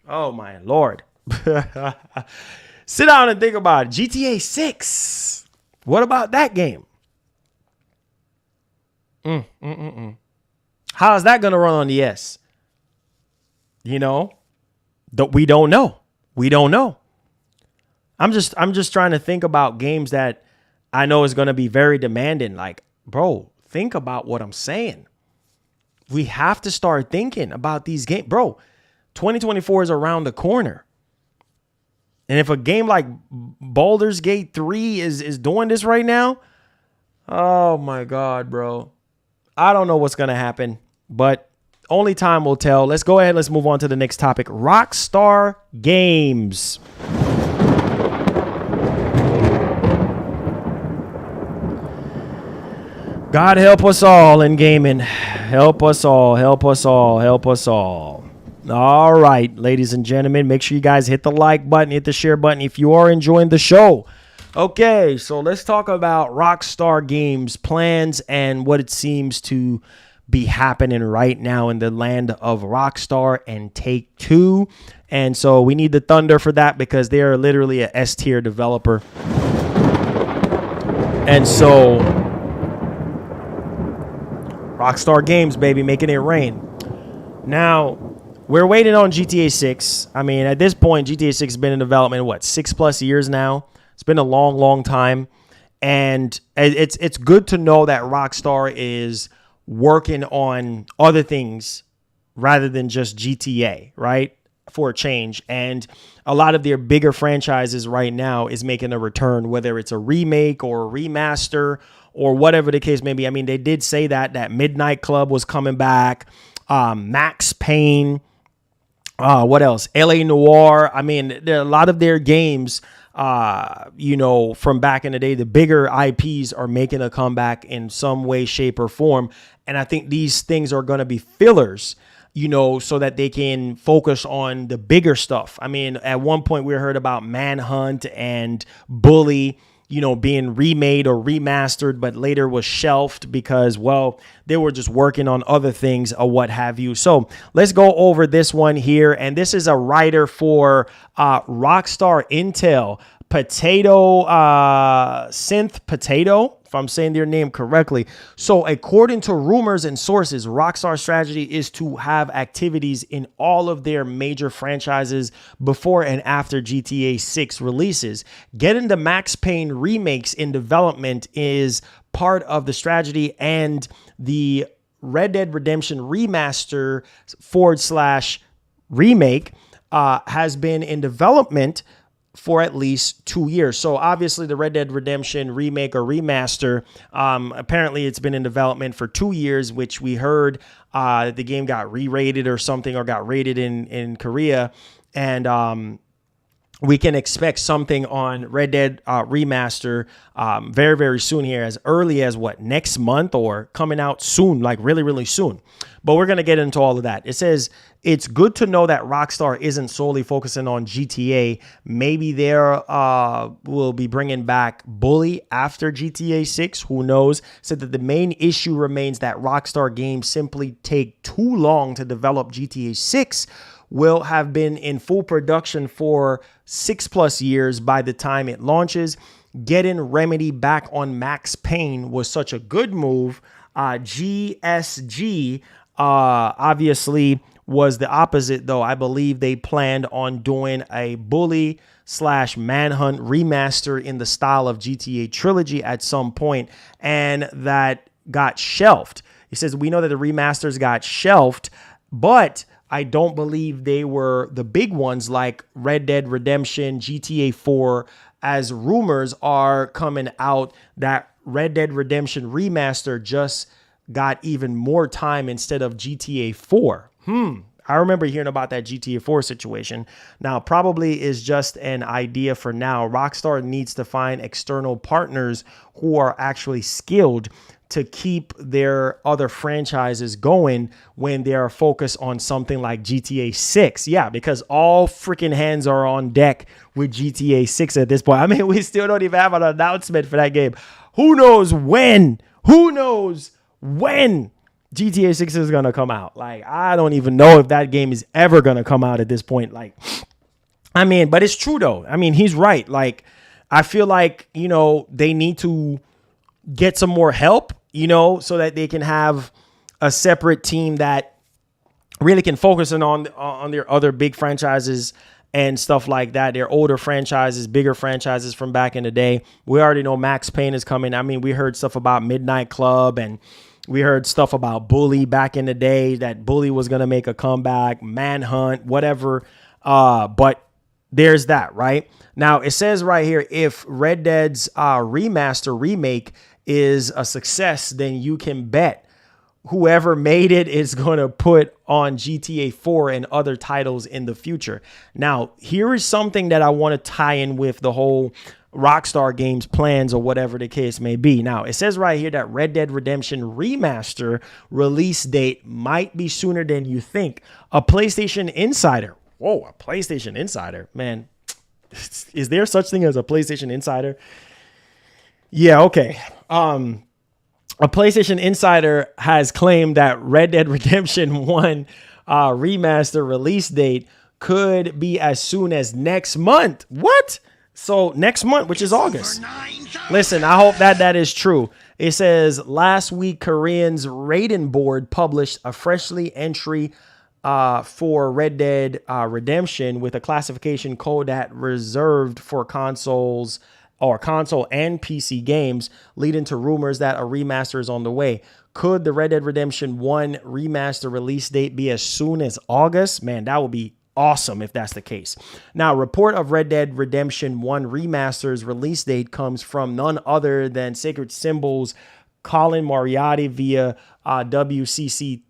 Oh my Lord. Sit down and think about it. GTA 6. What about that game? How is that going to run on the S? You know, we don't know. We don't know. I'm just trying to think about games that I know is going to be very demanding. Like, bro, think about what I'm saying. We have to start thinking about these games. Bro, 2024 is around the corner. And if a game like Baldur's Gate 3 is doing this right now, oh my God, bro. I don't know what's going to happen, but only time will tell. Let's go ahead. Let's move on to the next topic. Rockstar Games. God help us all in gaming. Help us all. Help us all. Help us all. All right, ladies and gentlemen, make sure you guys hit the like button, hit the share button if you are enjoying the show. Okay, so let's talk about Rockstar Games plans and what it seems to be happening right now in the land of Rockstar and Take-Two. And so we need the thunder for that because they are literally a S-tier developer. And so Rockstar Games, baby, making it rain. Now, we're waiting on GTA 6. I mean, at this point, GTA 6 has been in development, 6+ years now? It's been a long, long time. And it's good to know that Rockstar is working on other things rather than just GTA, right? For a change. And a lot of their bigger franchises right now is making a return, whether it's a remake or a remaster or whatever the case may be. I mean, they did say that Midnight Club was coming back, Max Payne, what else? LA Noire. I mean, there are a lot of their games, from back in the day, the bigger IPs are making a comeback in some way, shape, or form. And I think these things are going to be fillers, so that they can focus on the bigger stuff. I mean, at one point we heard about Manhunt and Bully, being remade or remastered, but later was shelved because, well, they were just working on other things or what have you. So let's go over this one here. And this is a writer for Rockstar Intel, Synth Potato, if I'm saying their name correctly. So according to rumors and sources, Rockstar's strategy is to have activities in all of their major franchises before and after GTA 6 releases. Getting the Max Payne remakes in development is part of the strategy, and the Red Dead Redemption remaster / remake has been in development for at least 2 years. So obviously the Red Dead Redemption remake or remaster, apparently it's been in development for 2 years, which we heard the game got re-rated or something, or got rated in Korea. And we can expect something on Red Dead remaster very, very soon here, as early as next month, or coming out soon, like really, really soon. But we're going to get into all of that. It says, it's good to know that Rockstar isn't solely focusing on GTA. Maybe they will be bringing back Bully after GTA 6. Who knows? Said that the main issue remains that Rockstar Games simply take too long to develop. GTA 6 will have been in full production for 6+ years by the time it launches. Getting Remedy back on Max Payne was such a good move. GSG obviously was the opposite, though. I believe they planned on doing a Bully / Manhunt remaster in the style of GTA Trilogy at some point, and that got shelved. He says, we know that the remasters got shelved, but I don't believe they were the big ones like Red Dead Redemption, GTA 4, as rumors are coming out that Red Dead Redemption remaster just got even more time instead of GTA 4. I remember hearing about that GTA 4 situation. Now, probably is just an idea for now. Rockstar needs to find external partners who are actually skilled to keep their other franchises going when they are focused on something like GTA 6. Yeah, because all freaking hands are on deck with GTA 6 at this point. I mean, we still don't even have an announcement for that game. Who knows when? Who knows when GTA 6 is going to come out? Like, I don't even know if that game is ever going to come out at this point. Like, I mean, but it's true though. I mean, he's right. Like, I feel like, you know, they need to get some more help, you know, so that they can have a separate team that really can focus on their other big franchises and stuff like that. Their older franchises, bigger franchises from back in the day. We already know Max Payne is coming. I mean, we heard stuff about Midnight Club, and we heard stuff about Bully back in the day, that Bully was going to make a comeback, Manhunt, whatever. But there's that, right? Now, it says right here, if Red Dead's remake is a success, then you can bet whoever made it is going to put on GTA 4 and other titles in the future. Now, here is something that I want to tie in with the whole Rockstar Games plans or whatever the case may be. Now, it says right here that Red Dead Redemption Remaster release date might be sooner than you think. A PlayStation Insider. Whoa, a PlayStation Insider. Man, is there such thing as a PlayStation Insider? Yeah, okay. A PlayStation Insider has claimed that Red Dead Redemption 1 remaster release date could be as soon as next month. What? So next month, which is August. Listen, I hope that is true. It says last week, Korean's rating board published a freshly entry for Red Dead Redemption with a classification code that reserved for consoles or console and PC games, leading to rumors that a remaster is on the way. Could the Red Dead Redemption 1 remaster release date be as soon as August? Man, that would be awesome if that's the case. Now, report of Red Dead Redemption 1 remaster's release date comes from none other than Sacred Symbols' Colin Moriarty via WCCF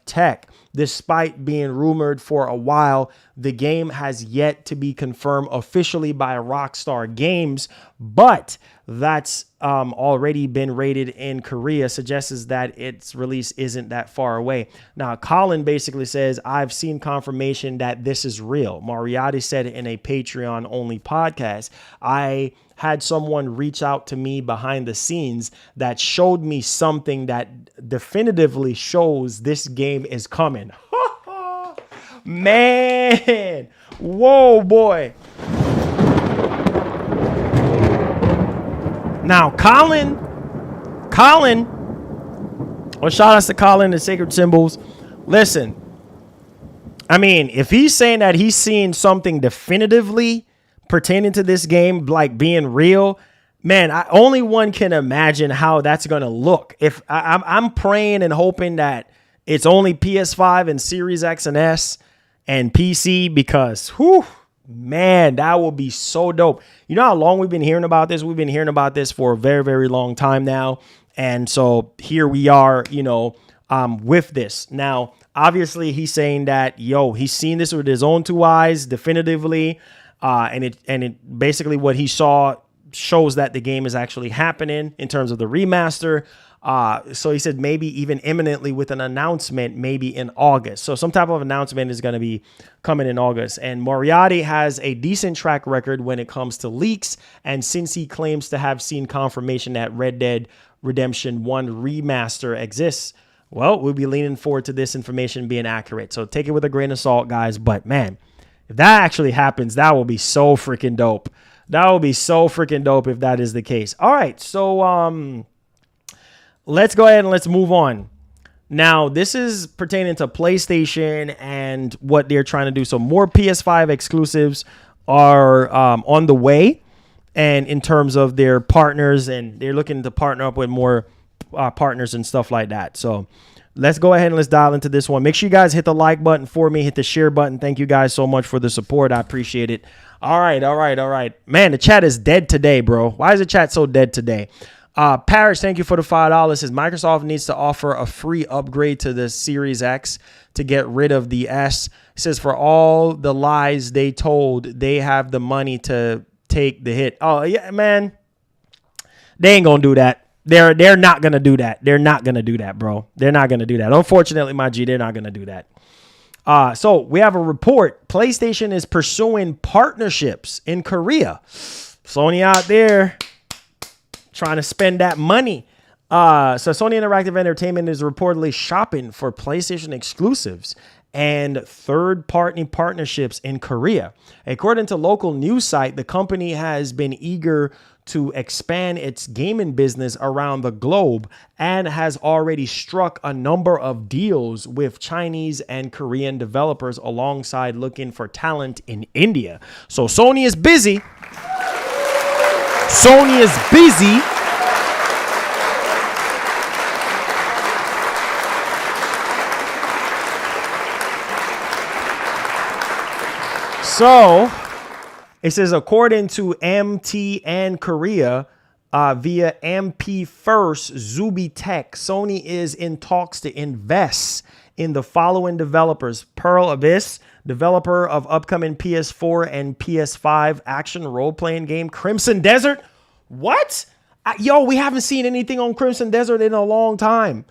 Tech. Despite being rumored for a while, the game has yet to be confirmed officially by Rockstar Games, but that's already been rated in Korea, suggests that its release isn't that far away. Now, Colin basically says, I've seen confirmation that this is real. Moriarty said it in a Patreon-only podcast. I had someone reach out to me behind the scenes that showed me something that definitively shows this game is coming. Man, whoa, boy. Now, Colin, well, shout outs to Colin and Sacred Symbols. Listen, I mean, if he's saying that he's seeing something definitively pertaining to this game, like being real, man, only one can imagine how that's going to look. If I'm praying and hoping that it's only PS5 and Series X and S and PC, because, whew, man, that will be so dope. You know how long we've been hearing about this? We've been hearing about this for a very, very long time now. And so here we are, you know, with this. Now, obviously, he's saying that, he's seen this with his own two eyes definitively. And it basically what he saw shows that the game is actually happening in terms of the remaster. So he said maybe even imminently with an announcement, maybe in August. So some type of announcement is going to be coming in August. And Moriarty has a decent track record when it comes to leaks. And since he claims to have seen confirmation that Red Dead Redemption 1 remaster exists, well, we'll be leaning forward to this information being accurate. So take it with a grain of salt, guys. But man, if that actually happens, that will be so freaking dope. That will be so freaking dope if that is the case. All right, so let's go ahead and let's move on. Now, this is pertaining to PlayStation and what they're trying to do. So more PS5 exclusives are on the way, and in terms of their partners, and they're looking to partner up with more partners and stuff like that. So let's go ahead and let's dial into this one. Make sure you guys hit the like button for me. Hit the share button. Thank you guys so much for the support. I appreciate it. All right. Man, the chat is dead today, bro. Why is the chat so dead today? Parrish, thank you for the $5. Says Microsoft needs to offer a free upgrade to the Series X to get rid of the S. It says for all the lies they told, they have the money to take the hit. Oh yeah, man, they ain't gonna do that. They're not gonna do that. They're not gonna do that, bro. They're not gonna do that. Unfortunately, my G, they're not gonna do that. So we have a report. PlayStation is pursuing partnerships in Korea. Sony out there trying to spend that money. So Sony Interactive Entertainment is reportedly shopping for PlayStation exclusives and third-party partnerships in Korea. According to local news site, the company has been eager to expand its gaming business around the globe and has already struck a number of deals with Chinese and Korean developers alongside looking for talent in India. So Sony is busy. Sony is busy. So it says, according to MTN Korea, via MP First Zubi Tech, Sony is in talks to invest in the following developers: Pearl Abyss, developer of upcoming PS4 and PS5 action role-playing game Crimson Desert. What? Yo, we haven't seen anything on Crimson Desert in a long time.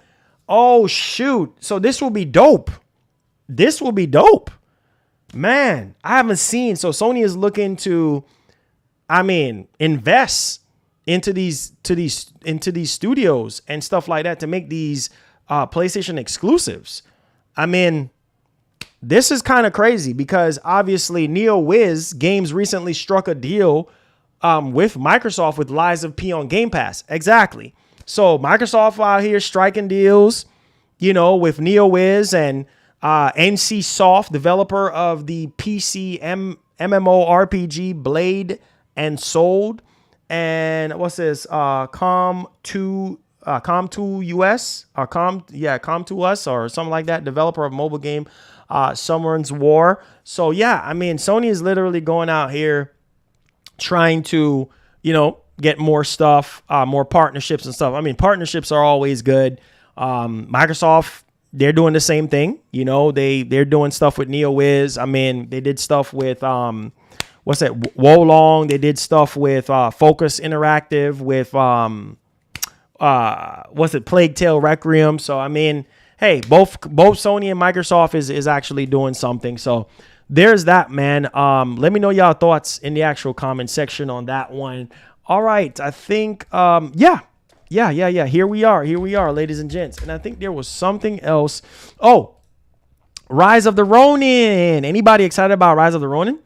Oh, shoot. So this will be dope. This will be dope. Man, I haven't seen. So Sony is looking to, invest into these studios and stuff like that to make these PlayStation exclusives. This is kind of crazy because obviously NeoWiz Games recently struck a deal with Microsoft with Lies of P on Game Pass. Exactly. So Microsoft out here striking deals, with NeoWiz and NC Soft, developer of the PC MMORPG Blade and Sold, and what's this? Com2 US or Com2Us or something like that. Developer of mobile game Summon's War. So yeah, Sony is literally going out here trying to get more stuff, more partnerships and stuff. Partnerships are always good. Microsoft, they're doing the same thing. They're doing stuff with NeoWiz. They did stuff with what's that? Wolong. They did stuff with Focus Interactive with Plague Tale Requiem. So hey, both Sony and Microsoft is actually doing something. So there's that, man. Let me know y'all thoughts in the actual comment section on that one. All right, I think yeah. Here we are, ladies and gents. And I think there was something else. Oh, Rise of the Ronin. Anybody excited about Rise of the Ronin?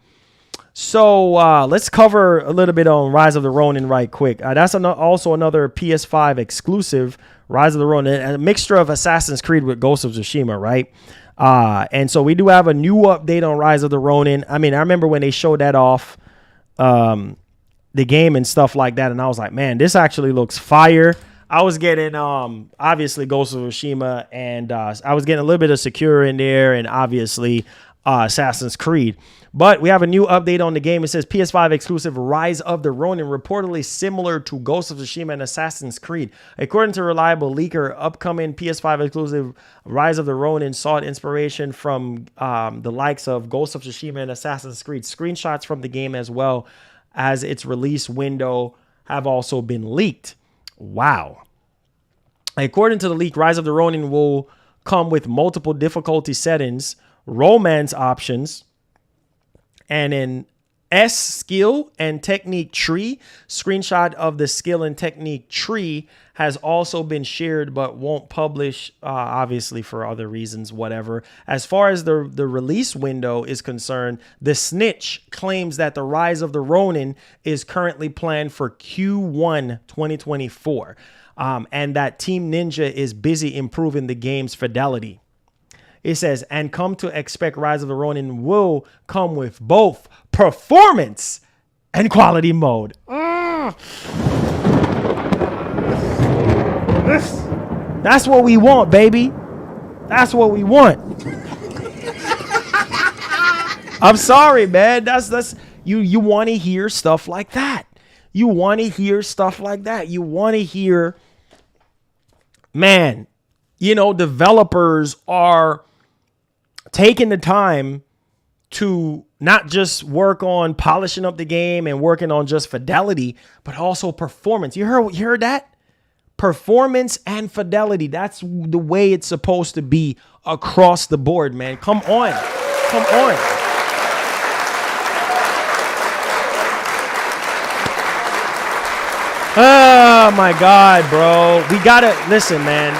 So let's cover a little bit on Rise of the Ronin right quick. That's also another PS5 exclusive, Rise of the Ronin, a mixture of Assassin's Creed with Ghost of Tsushima, right? And so we do have a new update on Rise of the Ronin. I remember when they showed that off, the game and stuff like that, and I was like, man, this actually looks fire. I was getting obviously Ghost of Tsushima, and I was getting a little bit of Secure in there, and obviously Assassin's Creed. But we have a new update on the game. It says PS5 exclusive Rise of the Ronin, reportedly similar to Ghost of Tsushima and Assassin's Creed. According to reliable leaker, upcoming PS5 exclusive Rise of the Ronin sought inspiration from the likes of Ghost of Tsushima and Assassin's Creed. Screenshots from the game as well as its release window have also been leaked. Wow. According to the leak, Rise of the Ronin will come with multiple difficulty settings, romance options, and an S skill and technique tree. Screenshot of the skill and technique tree has also been shared but won't publish, obviously for other reasons, whatever. As far as the release window is concerned, the snitch claims that the Rise of the Ronin is currently planned for Q1 2024, and that Team Ninja is busy improving the game's fidelity. It says, and come to expect Rise of the Ronin will come with both performance and quality mode. That's what we want, baby. That's what we want. I'm sorry, man. That's you want to hear stuff like that. You want to hear stuff like that. You want to hear, man, developers are taking the time to not just work on polishing up the game and working on just fidelity, but also performance. You heard that? Performance and fidelity. That's the way it's supposed to be across the board, man. Come on. Come on. Oh my God, bro. We gotta listen, man.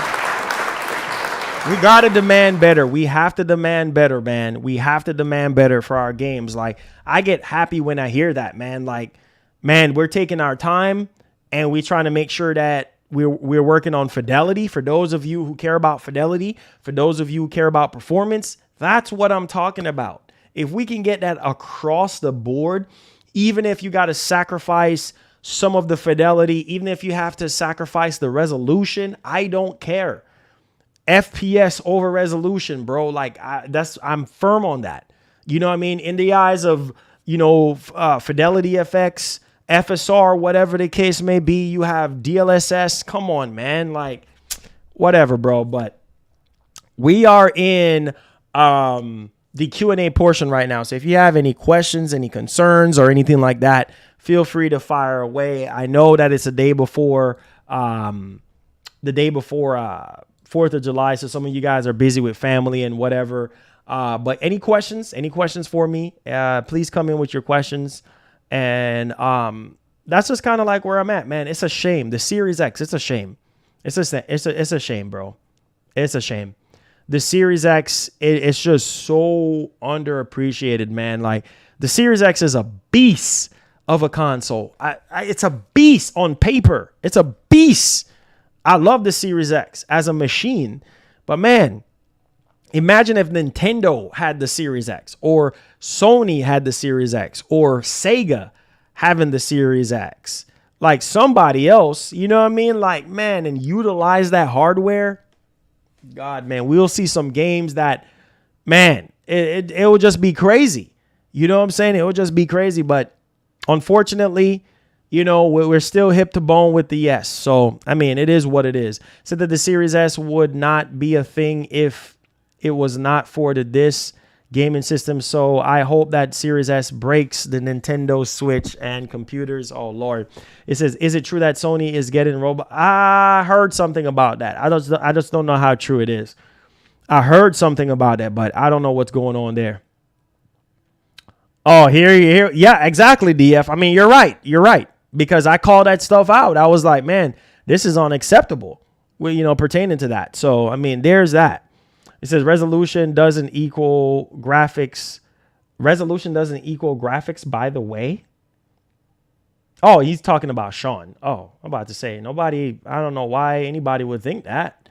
We gotta demand better. We have to demand better, man. We have to demand better for our games. Like, I get happy when I hear that, man. Like, man, we're taking our time and we're trying to make sure that we're working on fidelity. For those of you who care about fidelity, for those of you who care about performance, that's what I'm talking about. If we can get that across the board, even if you got to sacrifice some of the fidelity, even if you have to sacrifice the resolution, I don't care. FPS over resolution, bro. Like, I'm firm on that. You know what I mean? In the eyes of, Fidelity FX, FSR, whatever the case may be, you have DLSS. Come on, man. Like, whatever, bro. But we are in the Q&A portion right now. So if you have any questions, any concerns, or anything like that, feel free to fire away. I know that it's the day before 4th of July. So some of you guys are busy with family and whatever. But any questions for me, please come in with your questions. And that's just kind of like where I'm at, man. It's a shame. The Series X, it's a shame. It's a shame, bro. It's a shame. The Series X, it's just so underappreciated, man. Like, the Series X is a beast of a console. It's a beast on paper. It's a beast. I love the Series X as a machine, but man, imagine if Nintendo had the Series X, or Sony had the Series X, or Sega having the Series X. Like, somebody else, you know what I mean? Like, man, and utilize that hardware. God, man, we'll see some games that, man, it will just be crazy. You know what I'm saying? It will just be crazy. But unfortunately, we're still hip to bone with the S. So, I mean, it is what it is. Said that the Series S would not be a thing if it was not for the disc gaming system. So I hope that Series S breaks the Nintendo Switch and computers. Oh, Lord. It says, is it true that Sony is getting robot? I heard something about that. I just don't know how true it is. I heard something about that, but I don't know what's going on there. Oh, here. Yeah, exactly, DF. I mean, you're right. You're right. Because I called that stuff out. I was like, man, this is unacceptable, pertaining to that. So, I mean, there's that. It says resolution doesn't equal graphics. Resolution doesn't equal graphics, by the way. Oh, he's talking about Sean. Oh, I'm about to say, I don't know why anybody would think that.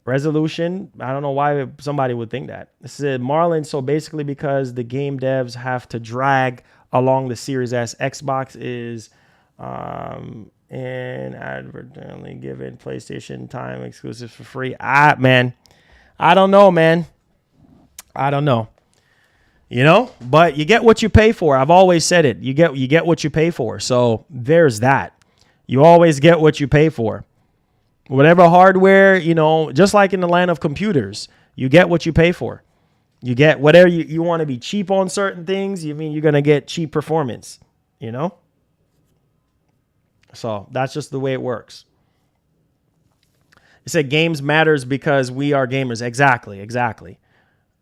Resolution, I don't know why somebody would think that. It said Marlon, so basically because the game devs have to drag along the Series S, Xbox is inadvertently given PlayStation time exclusives for free. Man, I don't know, man. I don't know. But you get what you pay for. I've always said it. You get what you pay for. So there's that. You always get what you pay for. Whatever hardware, just like in the land of computers, you get what you pay for. You get whatever you want to be cheap on certain things. You're going to get cheap performance, So that's just the way it works. It said games matters because we are gamers. Exactly.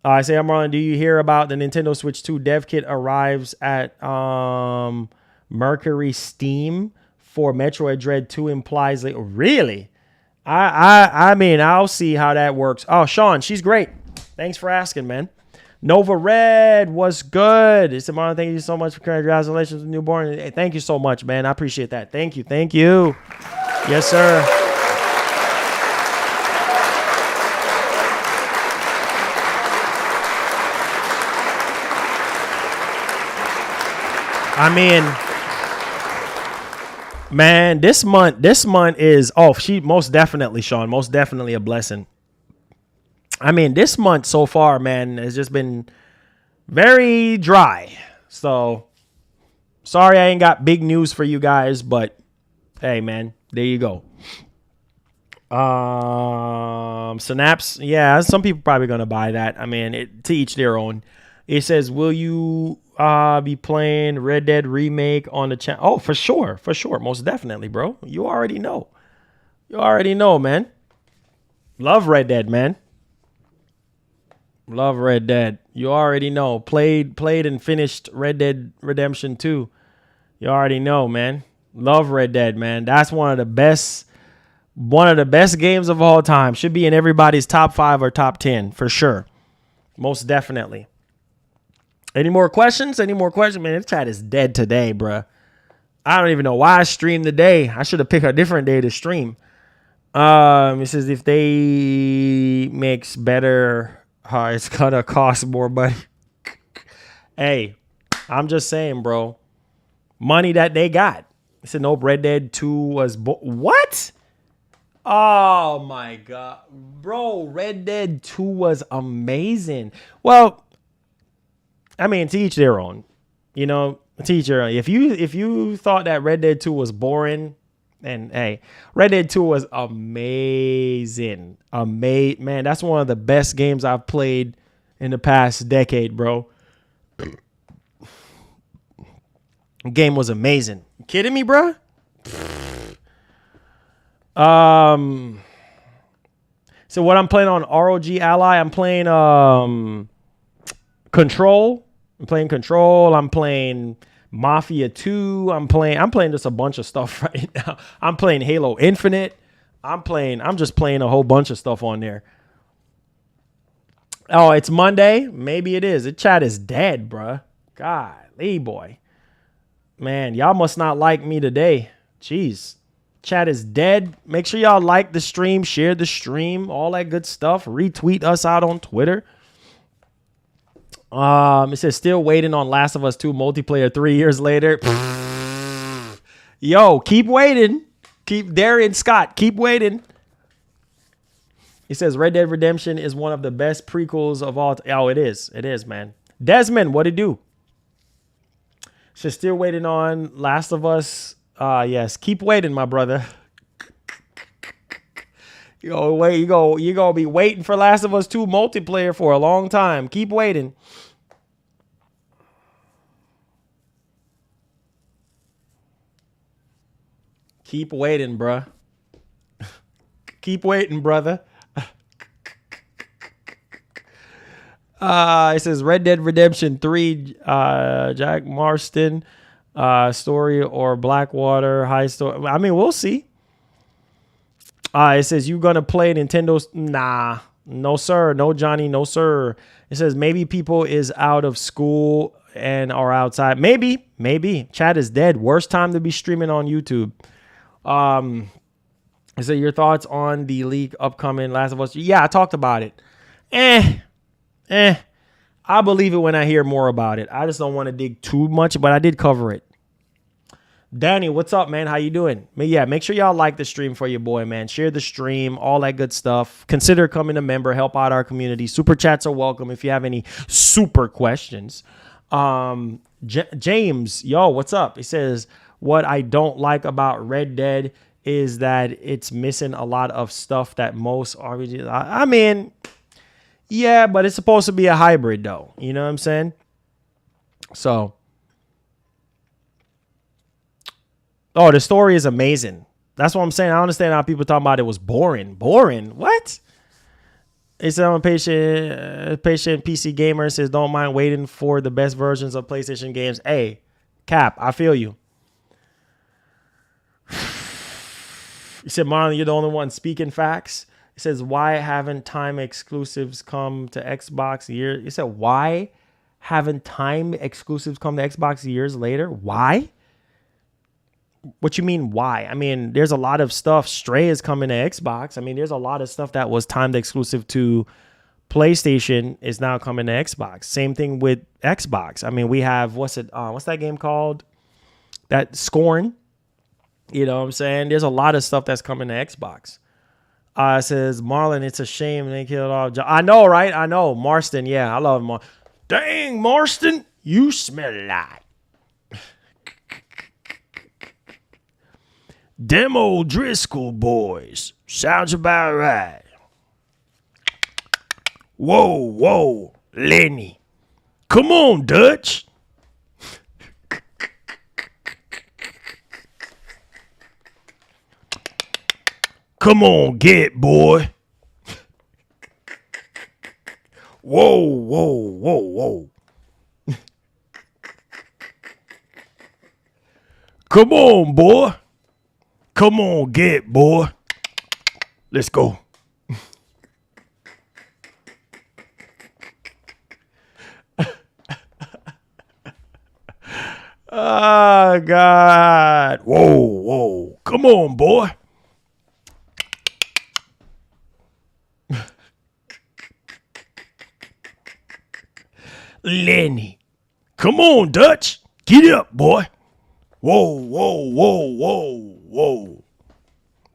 I say, I'm Marlon. Do you hear about the Nintendo Switch 2 dev kit arrives at Mercury Steam for Metroid Dread 2 implies like, really? I mean, I'll see how that works. Oh, Sean, she's great. Thanks for asking, man. Nova Red was good. It's Marlon, thank you so much for congratulations with newborn. Hey, thank you so much, man. I appreciate that. Thank you. Yes, sir. I mean, man, this month is, she most definitely, Sean, most definitely a blessing. I mean, this month so far, man, has just been very dry. So Sorry I ain't got big news for you guys, but hey, man, there you go. Synapse, yeah, some people probably gonna buy that. I mean, to each their own. It says, will you be playing Red Dead Remake on the channel? Oh, for sure, most definitely, bro. You already know, man. Love Red Dead, man. Love Red Dead. You already know. Played and finished Red Dead Redemption 2. You already know, man. Love Red Dead, man. That's one of the best games of all time. Should be in everybody's top 5 or top 10 for sure. Most definitely. Any more questions? Man, this chat is dead today, bruh. I don't even know why I streamed today. I should have picked a different day to stream. It says if they makes better, it's gonna cost more money. Hey, I'm just saying, bro. Money that they got. It said nope. Red Dead 2 was what? Oh my god, bro! Red Dead 2 was amazing. Well, I mean, to each their own. You know, to each their own. If you thought that Red Dead 2 was boring. And hey, Red Dead 2 was amazing. Man, that's one of the best games I've played in the past decade, bro. The game was amazing. You kidding me, bro? So what I'm playing on ROG Ally, I'm playing Control. I'm playing Mafia 2. I'm playing just a bunch of stuff right now. I'm playing Halo Infinite. I'm just playing a whole bunch of stuff on there. Oh, it's Monday? Maybe it is. The chat is dead, bruh. Golly, boy. Man, y'all must not like me today. Jeez. Chat is dead. Make sure y'all like the stream, share the stream, all that good stuff. Retweet us out on Twitter. It says still waiting on Last of Us 2 multiplayer 3 years later. Yo, keep waiting. Keep Darian Scott. Keep waiting. He says Red Dead Redemption is one of the best prequels of all. Oh, it is. It is, man. Desmond, what'd it do? Says still waiting on Last of Us. Yes, keep waiting, my brother. Yo, wait, you gonna be waiting for Last of Us 2 multiplayer for a long time. Keep waiting. Keep waiting, bruh. Keep waiting, brother. It says Red Dead Redemption 3, Jack Marston, story or Blackwater high story. I mean, we'll see. It says you gonna play Nintendo's? Nah, no sir, no Johnny, no sir. It says maybe people is out of school and are outside. Maybe. Chat is dead. Worst time to be streaming on YouTube. So your thoughts on the leak upcoming Last of Us? Yeah, I talked about it. I believe it when I hear more about it. I just don't want to dig too much, but I did cover it. Danny, what's up, man? How you doing? But yeah, make sure y'all like the stream for your boy, man. Share the stream, all that good stuff. Consider coming a member, help out our community. Super chats are welcome if you have any super questions. James, yo, what's up? He says, what I don't like about Red Dead is that it's missing a lot of stuff that most RPGs. I mean, yeah, but it's supposed to be a hybrid, though. You know what I'm saying? So. Oh, the story is amazing. That's what I'm saying. I understand how people talking about it was boring. Boring? What? It said I'm a patient PC gamer. Says don't mind waiting for the best versions of PlayStation games. Hey, Cap, I feel you. He said, Marlon, you're the only one speaking facts. It says, why haven't time exclusives come to Xbox years? He said, why haven't time exclusives come to Xbox years later? Why? What you mean, why? I mean, there's a lot of stuff. Stray is coming to Xbox. I mean, there's a lot of stuff that was timed exclusive to PlayStation is now coming to Xbox. Same thing with Xbox. I mean, we have, what's that game called? That Scorn. You know what I'm saying? There's a lot of stuff that's coming to Xbox. It says, Marlon, it's a shame they killed off. I know, right? I know. Marston, yeah, I love Marston. Dang, Marston, you smell like. Them old Driscoll boys. Sounds about right. Whoa, Lenny. Come on, Dutch. Come on, get, boy. Whoa. Come on, boy. Come on, get, boy. Let's go. Oh, God. Whoa. Come on, boy. Lenny. Come on, Dutch. Get up, boy. Whoa.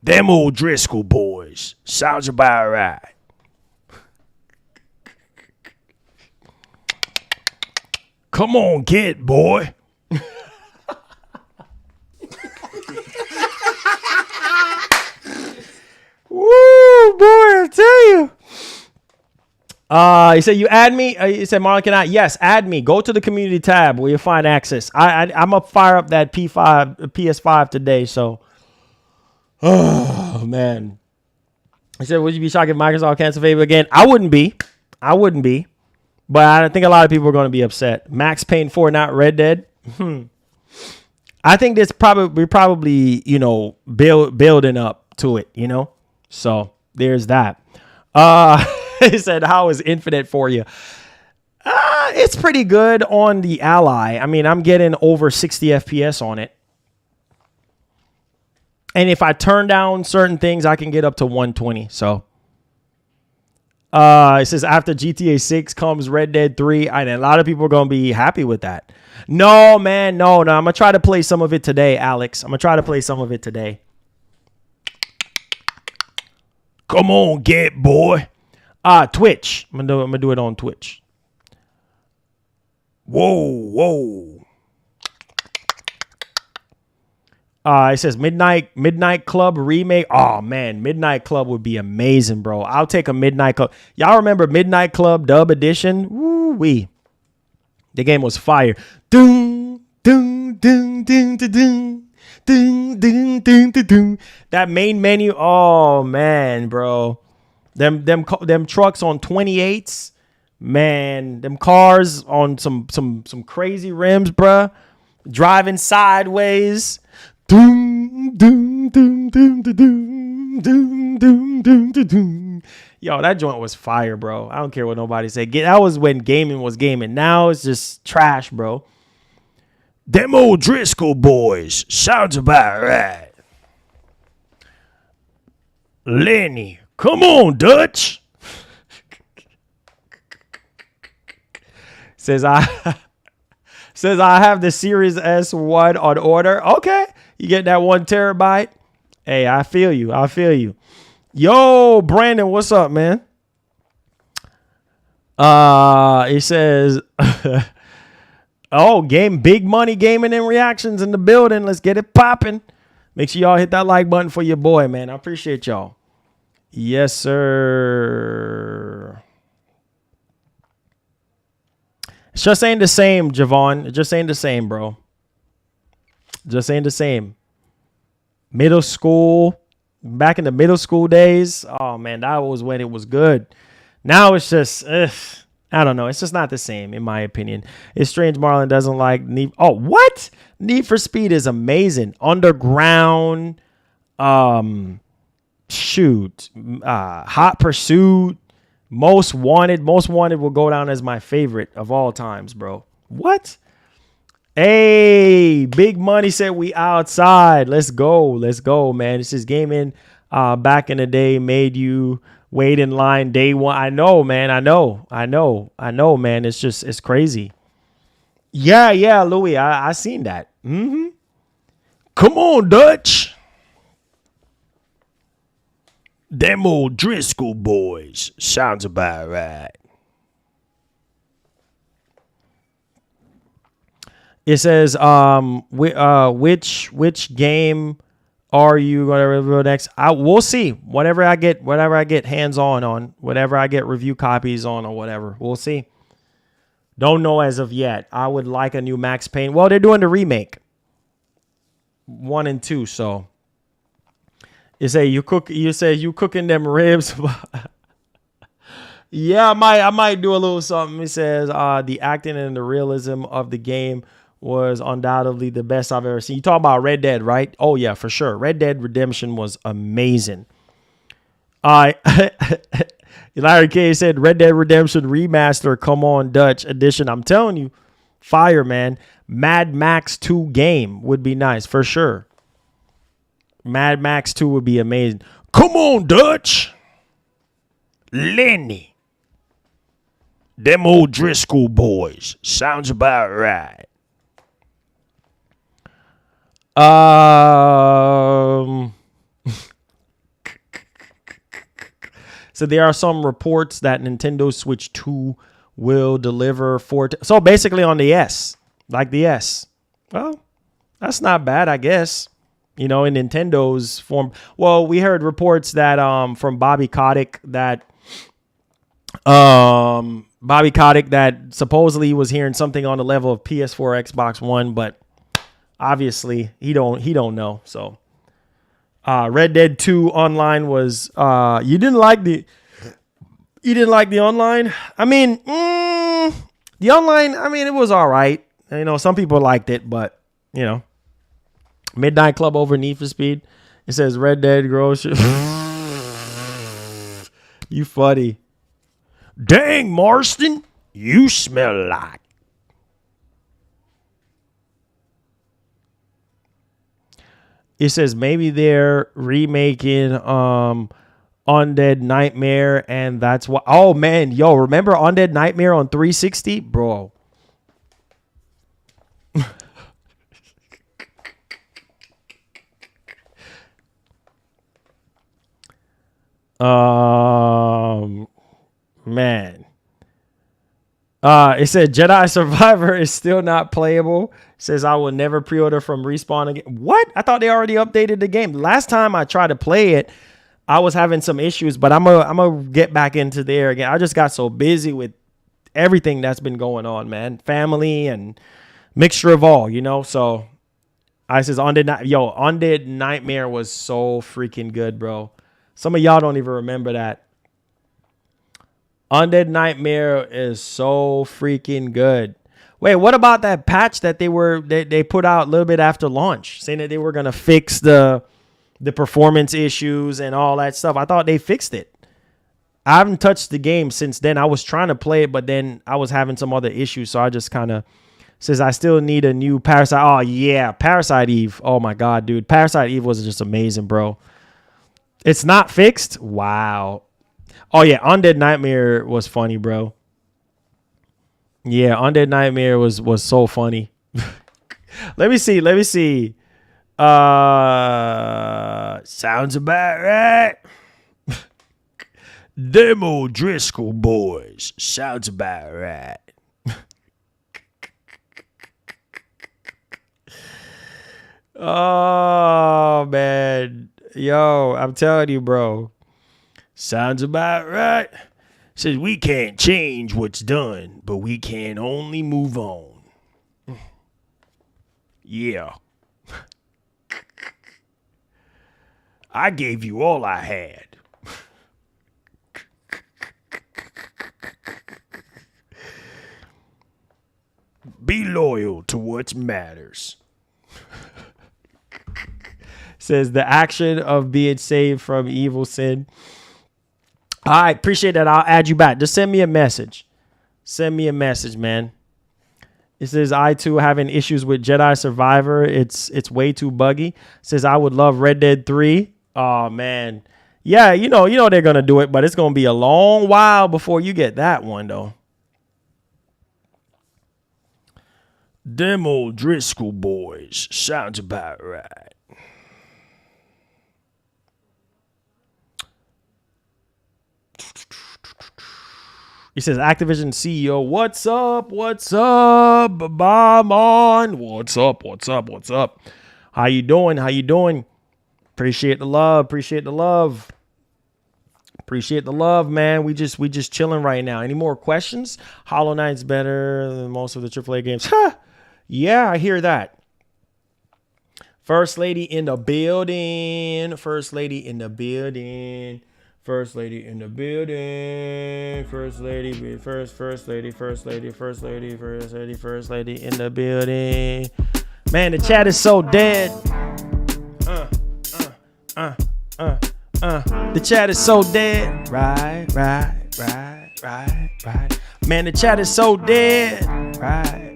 Them old Driscoll boys. Sounds about right. Come on, get, boy. Woo, boy, I tell you. He said, you add me? He said, Marlon, can I? Yes, add me. Go to the community tab where you'll find access. I'm going to fire up that PS5 today, so. Oh, man. He said, would you be shocked if Microsoft cancel Fable again? I wouldn't be. But I think a lot of people are going to be upset. Max Payne 4, not Red Dead. I think we're probably, building up to it, So there's that. He said, how is Infinite for you? It's pretty good on the Ally. I mean, I'm getting over 60 FPS on it. And if I turn down certain things, I can get up to 120. So it says after GTA 6 comes Red Dead 3. And a lot of people are going to be happy with that. No, man. No. I'm going to try to play some of it today, Alex. I'm going to try to play some of it today. Come on, get, boy. Twitch. I'm gonna do it on Twitch. Whoa. It says Midnight Club remake. Oh man, Midnight Club would be amazing, bro. I'll take a Midnight Club. Y'all remember Midnight Club Dub Edition? Woo-wee. The game was fire. Doom. That main menu. Oh man, bro. Them trucks on 28s, man. Them cars on some crazy rims, bruh. Driving sideways. Yo, that joint was fire, bro. I don't care what nobody say. That was when gaming was gaming. Now it's just trash, bro. Them old Driscoll boys. Sounds about right. Lenny. Come on, Dutch. Says I have the Series S1 on order. Okay. You get that 1 terabyte. Hey, I feel you. Yo, Brandon, what's up, man? He says, big money gaming and reactions in the building. Let's get it popping. Make sure y'all hit that like button for your boy, man. I appreciate y'all. Yes, sir. It's just ain't the same, Javon. It just ain't the same, bro. Just ain't the same. Middle school, back in the middle school days. Oh, man, that was when it was good. Now it's just, I don't know. It's just not the same, in my opinion. It's strange Marlon doesn't like Need. Oh, what? Need for Speed is amazing. Underground. Hot Pursuit, Most Wanted will go down as my favorite of all times, bro. What? Hey, Big Money said we outside. Let's go, man. It's just gaming back in the day made you wait in line day one. I know, man. I know, man. It's crazy. Yeah, Louis, I seen that. Come on, Dutch. Them old Driscoll boys. Sounds about right. It says, which game Are you going to review next? We'll see. Whatever I get hands on, whatever I get review copies on or whatever. We'll see. Don't know as of yet. I would like a new Max Payne. Well, they're doing the remake. 1 and 2, so. You say you cooking them ribs. Yeah, I might do a little something. It says the acting and the realism of the game was undoubtedly the best I've ever seen. You talk about Red Dead, right? Oh yeah, for sure. Red Dead Redemption was amazing. Larry K said Red Dead Redemption Remaster, come on, Dutch edition. I'm telling you, fire, man. Mad Max 2 game would be nice for sure. Mad Max 2 would be amazing. Come on, Dutch. Lenny. Them old Driscoll boys. Sounds about right. So there are some reports that Nintendo Switch 2 will deliver so basically on the S, like the S. Well, that's not bad, I guess. You know, in Nintendo's form. Well, we heard reports that from Bobby Kotick that supposedly was hearing something on the level of PS4, Xbox One, but obviously he don't know. So Red Dead 2 online was you didn't like the online? I mean, the online, I mean, it was all right. You know, some people liked it, but you know, Midnight Club over Need for Speed. It says Red Dead grocery. You funny. Dang, Marston, you smell like. It says maybe they're remaking Undead Nightmare, and that's why. Oh man, yo, remember Undead Nightmare on 360, bro? Man. It said Jedi Survivor is still not playable. It says I will never pre-order from Respawn again. What? I thought they already updated the game. Last time I tried to play it, I was having some issues, but I'm gonna get back into there again. I just got so busy with everything that's been going on, man. Family and mixture of all, you know. So I says Undead Nightmare was so freaking good, bro. Some of y'all don't even remember that. Undead Nightmare is so freaking good. Wait, what about that patch that they put out a little bit after launch, saying that they were gonna fix the performance issues and all that stuff? I thought they fixed it. I haven't touched the game since then. I was trying to play it, but then I was having some other issues, so I just kind of says I still need a new Parasite. Oh yeah, Parasite Eve. Oh my god, dude, Parasite Eve was just amazing, bro. It's not fixed. Wow. Oh yeah, Undead Nightmare was funny, bro. Yeah, Undead Nightmare was so funny. Let me see. Sounds about right. Them old Driscoll boys. Sounds about right. Oh man. Yo, I'm telling you, bro. Sounds about right. Says we can't change what's done, but we can only move on. Yeah. I gave you all I had. Be loyal to what matters. Says the action of being saved from evil sin. All right, appreciate that. I'll add you back. Just send me a message. Send me a message, man. It says I too having issues with Jedi Survivor. It's way too buggy. It says I would love Red Dead 3. Oh man. Yeah, you know they're gonna do it, but it's gonna be a long while before you get that one though. Them old Driscoll boys. Sounds about right. He says, Activision CEO, what's up? What's up? Bomb on. What's up? What's up? What's up? How you doing? How you doing? Appreciate the love. Appreciate the love. Appreciate the love, man. We just chilling right now. Any more questions? Hollow Knight's better than most of the AAA games. Yeah, I hear that. First lady in the building. First lady in the building. First lady in the building. First lady in the building. Man, the chat is so dead. The chat is so dead. Right. Man, the chat is so dead. Right.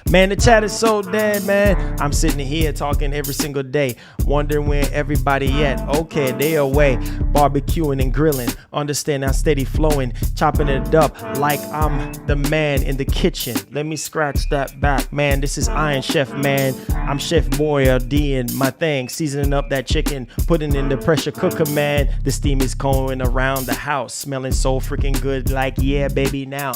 Man, the chat is so dead, man. I'm sitting here talking every single day, wondering where everybody at. Okay, they away, barbecuing and grilling. Understand I'm steady flowing, chopping it up like I'm the man in the kitchen. Let me scratch that back, man. This is Iron Chef, man. I'm Chef Boy doing my thing, seasoning up that chicken, putting in the pressure cooker, man. The steam is going around the house, smelling so freaking good. Like, yeah, baby, now,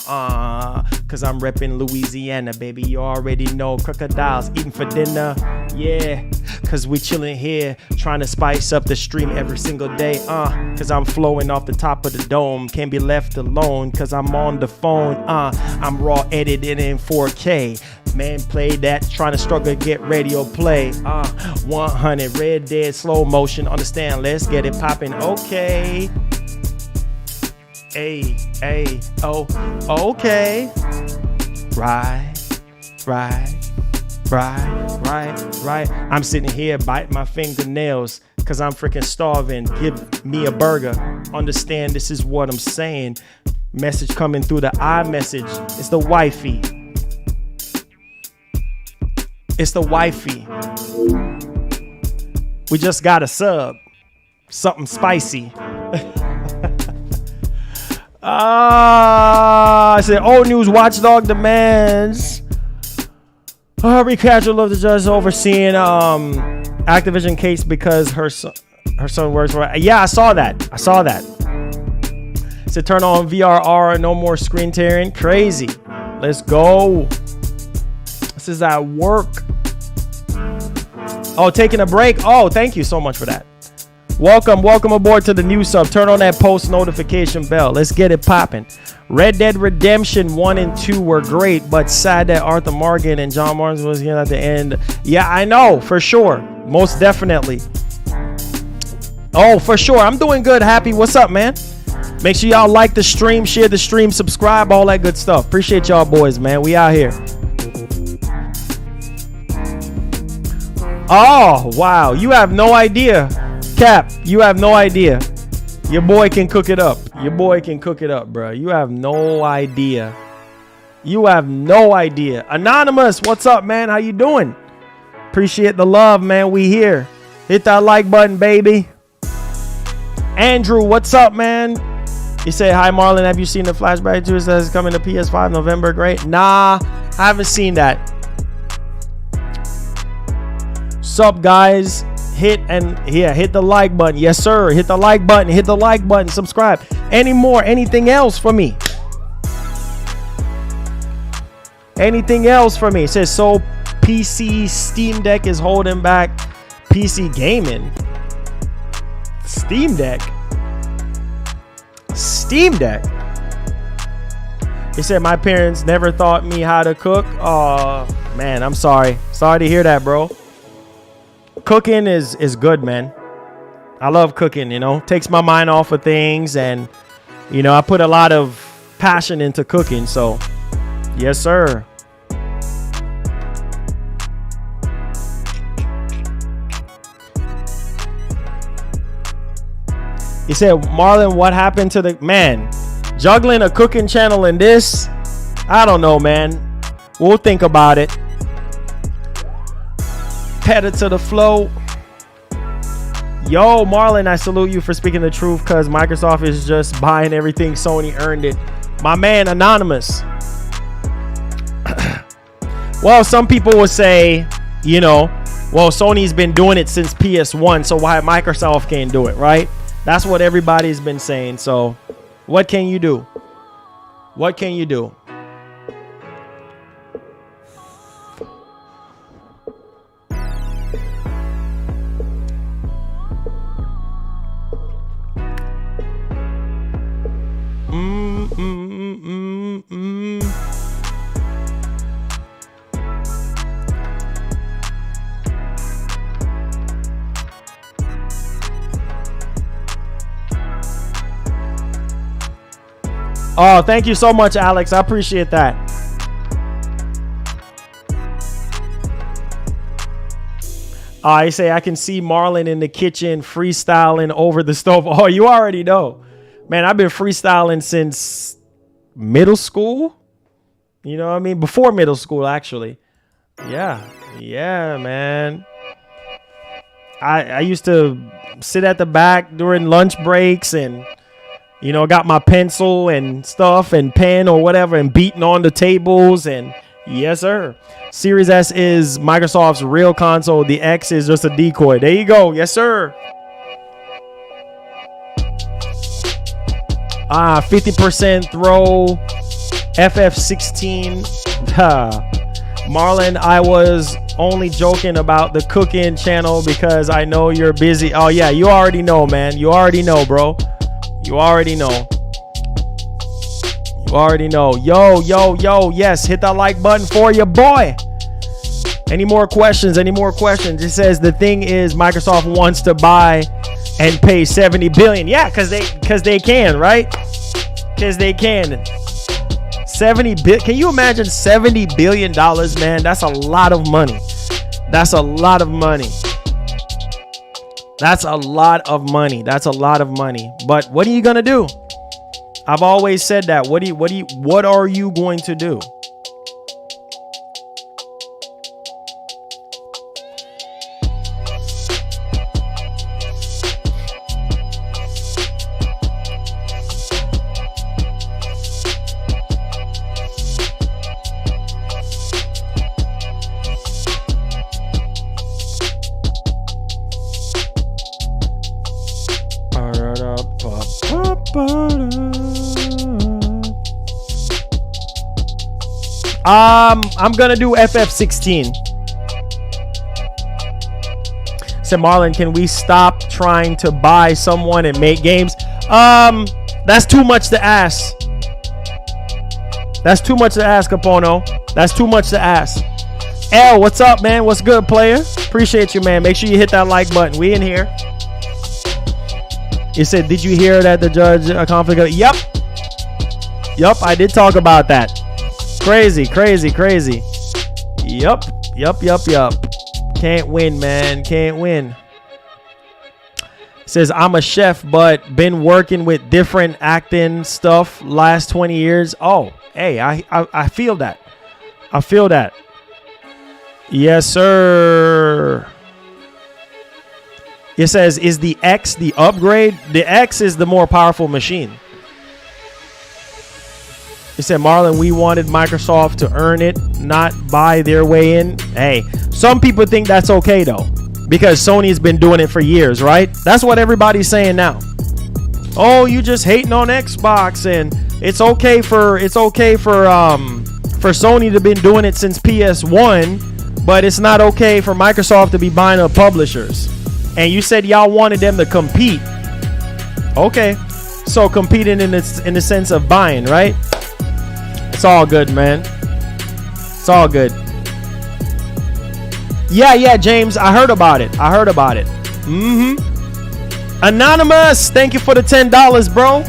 cause I'm repping Louisiana, baby. You already know, crocodiles eating for dinner. Yeah, cause we chilling here, trying to spice up the stream every single day. Cause I'm flowing off the top of the dome. Can't be left alone, cause I'm on the phone. I'm raw edited in 4K. Man, play that, trying to struggle to get radio play. 100 Red Dead slow motion. Understand? Let's get it popping. Okay. Hey, oh, okay. Right. I'm sitting here biting my fingernails because I'm freaking starving. Give me a burger. Understand, this is what I'm saying. Message coming through the iMessage. It's the wifey. It's the wifey. We just got a sub. Something spicy. I said, old news watchdog demands recapture of the judge overseeing Activision case because her son works for. Yeah, I saw that. Said turn on VRR, no more screen tearing. Crazy. Let's go. This is at work. Oh, taking a break. Oh, thank you so much for that. Welcome aboard to the new sub. Turn on that post notification bell. Let's get it popping. Red Dead Redemption 1 and 2 were great, but sad that Arthur Morgan and John Martin was here at the end. Yeah, I know, for sure. Most definitely. Oh, for sure. I'm doing good. Happy. What's up, man? Make sure y'all like the stream, share the stream, subscribe, all that good stuff. Appreciate y'all boys, man. We out here. Oh, wow. You have no idea. Cap, you have no idea. Your boy can cook it up. Bro. You have no idea. Anonymous, what's up, man? How you doing? Appreciate the love, man. We here. Hit that like button, baby. Andrew, what's up, man? You say, hi, Marlon. Have you seen the flashback to it? Says it's coming to PS5 November. Great. Nah, I haven't seen that. Sup, guys? Hit the like button. Yes, sir. Hit the like button. Subscribe. Anything else for me? It says, so PC Steam Deck is holding back PC gaming. Steam Deck. He said, my parents never taught me how to cook. Oh, man, I'm sorry. Sorry to hear that, bro. Cooking is good, man. I love cooking, takes my mind off of things, and I put a lot of passion into cooking, so yes, sir. He said, Marlon, what happened to the man juggling a cooking channel in this? I don't know, man. We'll think about it. Pedal to the flow. Yo, Marlon, I salute you for speaking the truth, because Microsoft is just buying everything. Sony earned it. My man, Anonymous. Well, some people will say, well, Sony's been doing it since PS1, so why Microsoft can't do it, right? That's what everybody's been saying. So what can you do? Oh, thank you so much, Alex. I appreciate that. I say I can see Marlon in the kitchen freestyling over the stove. Oh, you already know. Man, I've been freestyling since middle school. You know what I mean? Before middle school, actually. Yeah. Yeah, man. I used to sit at the back during lunch breaks and, you know, got my pencil and stuff and pen or whatever and beating on the tables. And yes, sir. Series S is Microsoft's real console. The X is just a decoy. There you go. Yes, sir. 50% throw. FF16. Marlon, I was only joking about the cooking channel because I know you're busy. Oh, yeah, you already know, man. You already know, bro. You already know. You already know. Yo, yo, yo. Yes, hit that like button for your boy. Any more questions? Any more questions? It says the thing is Microsoft wants to buy and pay 70 billion. Yeah, because they can, right? Because they can. 70 billion. Can you imagine $70 billion, man? That's a lot of money. That's a lot of money. That's a lot of money. That's a lot of money. But what are you gonna do? I've always said that. What are you going to do? I'm gonna do FF16. So Marlon, can we stop trying to buy someone and make games? That's too much to ask. That's too much to ask, Capono. That's too much to ask. L, what's up, man? What's good, player? Appreciate you, man. Make sure you hit that like button. We in here. You said, did you hear that the judge conflict? Yep. Yup, I did talk about that. Crazy, crazy, crazy. Yup. Can't win, man. Can't win. Says, I'm a chef, but been working with different acting stuff last 20 years. Oh, hey, I feel that. I feel that. Yes, sir. It says, is the X the upgrade? The X is the more powerful machine. It said, Marlon, we wanted Microsoft to earn it, not buy their way in. Hey, some people think that's okay, though, because Sony's been doing it for years, right? That's what everybody's saying now. Oh, you just hating on Xbox, and it's okay for Sony to been doing it since PS1, but it's not okay for Microsoft to be buying up publishers. And you said y'all wanted them to compete. Okay, so competing in the sense of buying, right? It's all good, man. It's all good. Yeah, James. I heard about it. Anonymous, thank you for the $10, bro.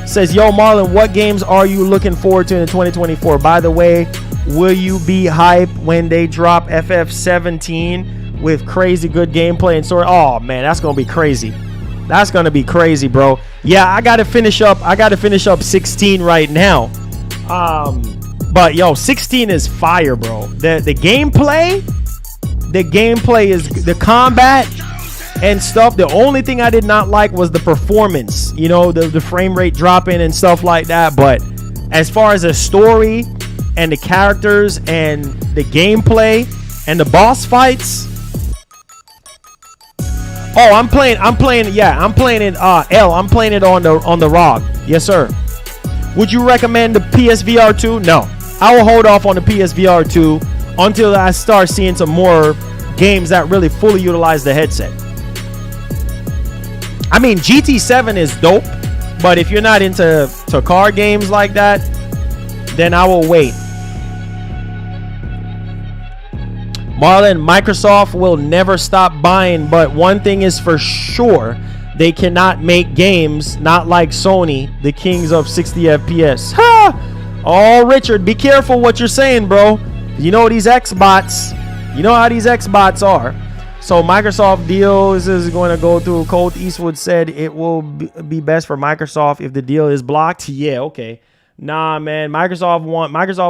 Says, yo, Marlon, what games are you looking forward to in 2024? By the way, will you be hype when they drop FF17 with crazy good gameplay and story? Oh, man, that's going to be crazy. That's going to be crazy, bro. Yeah, I got to finish up 16 right now. But yo, 16 is fire, bro. The gameplay is the combat and stuff. The only thing I did not like was the performance, you know, the frame rate dropping and stuff like that. But as far as the story and the characters and the gameplay and the boss fights, oh, I'm playing it. I'm playing it on the ROG. Yes, sir. Would you recommend the PSVR 2? No. I will hold off on the PSVR 2 until I start seeing some more games that really fully utilize the headset. I mean, GT7 is dope, but if you're not into car games like that, then I will wait. Marlon, Microsoft will never stop buying, but one thing is for sure, they cannot make games, not like Sony, the kings of 60 FPS. Ha! Oh, Richard, be careful what you're saying, bro. You know these Xbots. You know how these Xbots are. So Microsoft deals is going to go through. Colt Eastwood said it will be best for Microsoft if the deal is blocked. Yeah, okay. Nah, man. Microsoft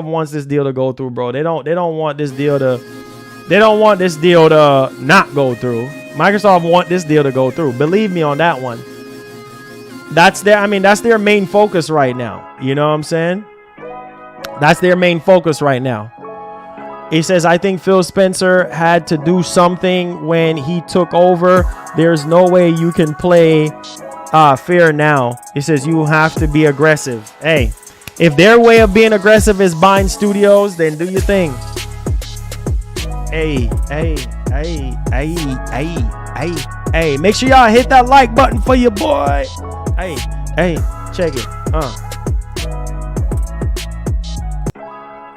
wants this deal to go through, bro. They don't want this deal to not go through. Microsoft want this deal to go through. Believe me on that one. That's their main focus right now. You know what I'm saying? That's their main focus right now. He says, I think Phil Spencer had to do something when he took over. There's no way you can play fair now. He says, you have to be aggressive. Hey, if their way of being aggressive is buying studios, then do your thing. Hey. Make sure y'all hit that like button for your boy. Hey, check it.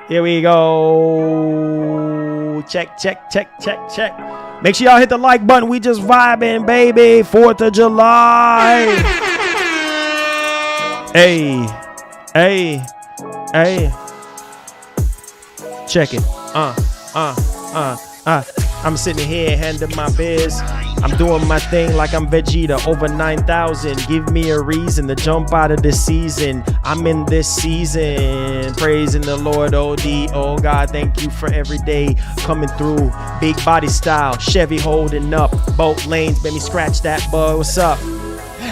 Here we go. Check. Make sure y'all hit the like button. We just vibing, baby. 4th of July. Hey. Check it. I'm sitting here handling my biz. I'm doing my thing like I'm Vegeta. Over 9,000. Give me a reason to jump out of this season. I'm in this season. Praising the Lord OD. Oh God, thank you for every day coming through. Big body style. Chevy holding up. Both lanes. Made me scratch that bug. What's up?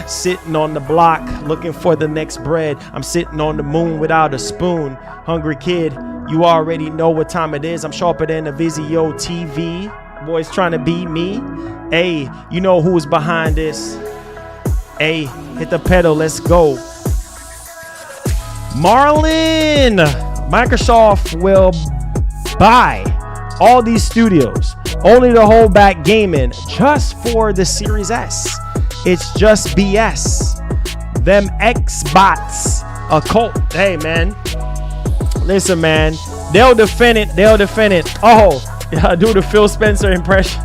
Sitting on the block looking for the next bread. I'm sitting on the moon without a spoon. Hungry kid. You already know what time it is. I'm sharper than a Vizio TV. Boys trying to beat me. Hey, you know who's behind this. Hey, hit the pedal. Let's go. Marlon. Microsoft will buy all these studios only to hold back gaming just for the Series S. It's just BS. Them Xbots a cult. Hey, man. Listen, man. They'll defend it. Oh, yeah, do the Phil Spencer impression.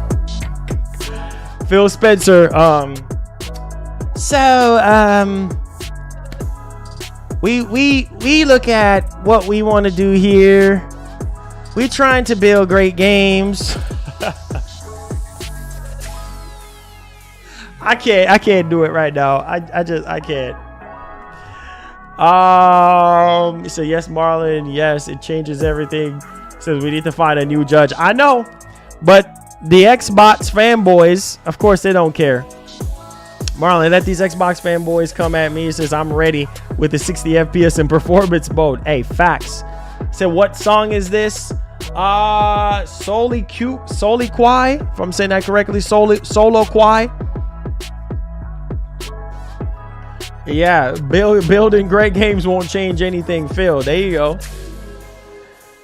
Phil Spencer. We look at what we want to do here. We're trying to build great games. I can't do it right now. I can't. So yes, Marlon, yes, it changes everything. Says we need to find a new judge. I know, but the Xbox fanboys, of course, they don't care. Marlon, let these Xbox fanboys come at me. He says I'm ready with the 60 FPS and performance mode. Hey, facts. So what song is this? Soli Quai, if I'm saying that correctly. Solo Quai. Yeah, building great games won't change anything, Phil. There you go.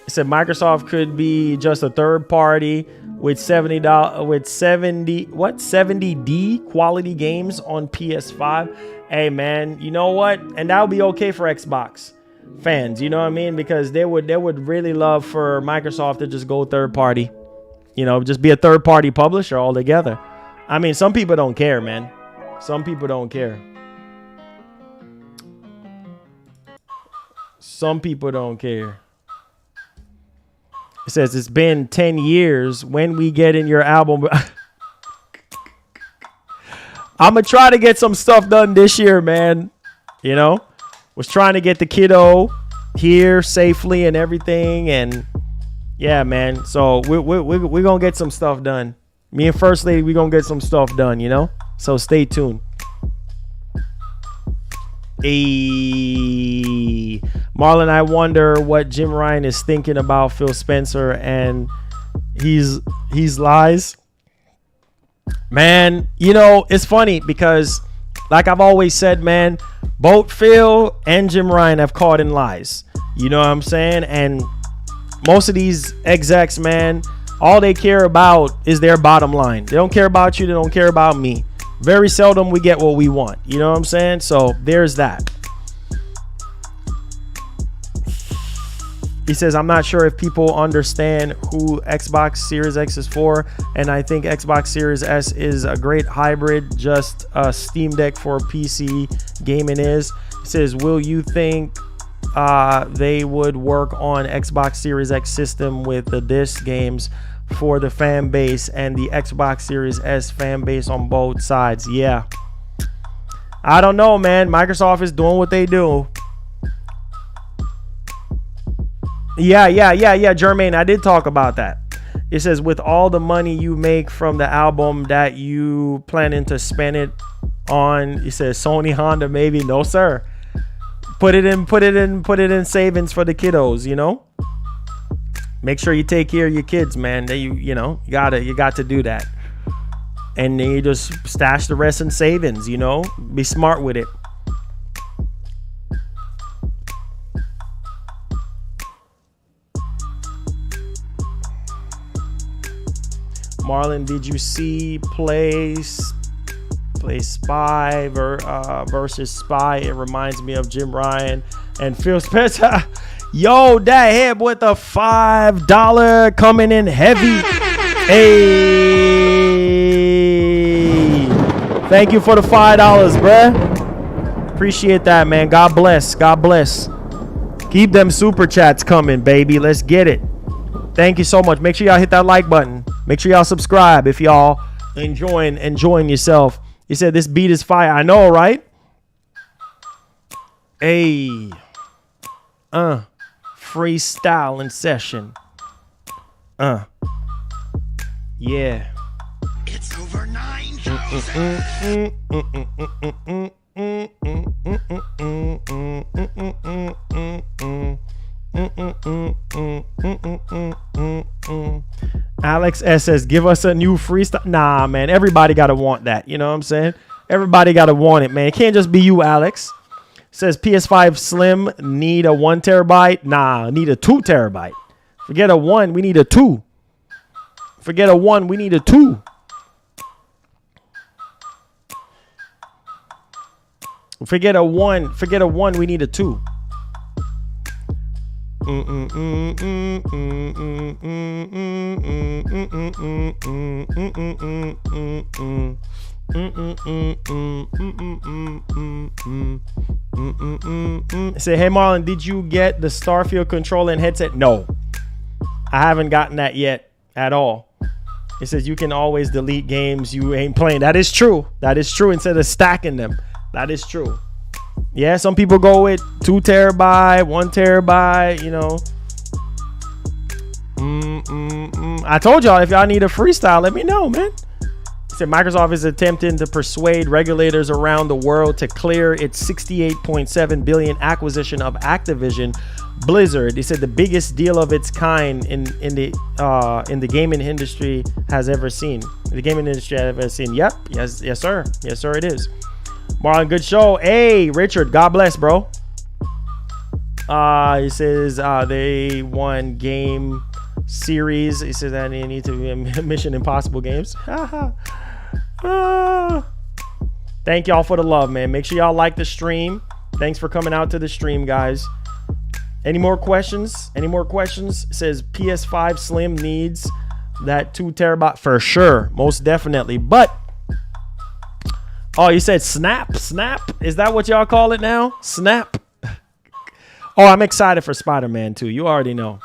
It said Microsoft could be just a third party with $70 70D quality games on PS5. Hey man, you know what? And that would be okay for Xbox fans, you know what I mean? Because they would really love for Microsoft to just go third party. You know, just be a third party publisher altogether. I mean, some people don't care, man. Some people don't care. Some people don't care. It says it's been 10 years. When we get in your album, I'm gonna try to get some stuff done this year, man. You know, was trying to get the kiddo here safely and everything, and yeah, man. So we're gonna get some stuff done. Me and First Lady, we're gonna get some stuff done. You know, so stay tuned. Hey, Marlon, I wonder what Jim Ryan is thinking about Phil Spencer and he's lies. Man, you know, it's funny because like I've always said, man, both Phil and Jim Ryan have caught in lies. You know what I'm saying? And most of these execs, man, all they care about is their bottom line. They don't care about you. They don't care about me. Very seldom we get what we want. You know what I'm saying? So there's that. He says, I'm not sure if people understand who Xbox Series X is for, and I think Xbox Series S is a great hybrid, just a Steam Deck for PC gaming is. He says, will you think they would work on Xbox Series X system with the disc games for the fan base and the Xbox Series S fan base on both sides? Yeah. I don't know, man. Microsoft is doing what they do. Yeah, Jermaine, I did talk about that. It says, with all the money you make from the album that you planning to spend it on, it says Sony, Honda, maybe. No, sir. Put it in savings for the kiddos, you know? Make sure you take care of your kids, man. You got to do that. And then you just stash the rest in savings, you know? Be smart with it. Marlon, did you see play Spy versus Spy? It reminds me of Jim Ryan and Phil Spencer. Yo, that head with the $5 coming in heavy. Hey, thank you for the $5, bruh. Appreciate that, man. God bless. God bless. Keep them super chats coming, baby. Let's get it. Thank you so much. Make sure y'all hit that like button. Make sure y'all subscribe if y'all enjoying yourself. You said this beat is fire. I know, right? Hey. Freestyle in session. Yeah. It's over 9,000. Alex S says, give us a new freestyle. Nah, man, everybody gotta want that. You know what I'm saying? Everybody gotta want it, man. It can't just be you, Alex. Says PS5 Slim need a 1 terabyte. Nah, need a 2 terabyte. Forget a 1, we need a 2. Forget a 1, we need a 2. Forget a 1, we need a 2. Say, hey Marlon, did you get the Starfield controller and headset? No, I haven't gotten that yet at all. It says you can always delete games you ain't playing. That is true. That is true. Instead of stacking them, that is true. Yeah, some people go with 2 terabyte, 1 terabyte, you know. I told y'all, if y'all need a freestyle, let me know, man. Said Microsoft is attempting to persuade regulators around the world to clear its $68.7 billion acquisition of Activision Blizzard. They said the biggest deal of its kind in the gaming industry has ever seen. The gaming industry has ever seen. Yep. Yes, sir. Yes, sir. It is. Marlon, good show. Hey, Richard, God bless, bro. He says they won game series. He says that they need to be Mission Impossible games. Thank y'all for the love, man. Make sure y'all like the stream. Thanks for coming out to the stream, guys. Any more questions? Any more questions? It says PS5 Slim needs that 2 terabyte for sure, most definitely. But oh, you said Snap? Is that what y'all call it now? Snap? Oh, I'm excited for Spider-Man too. You already know.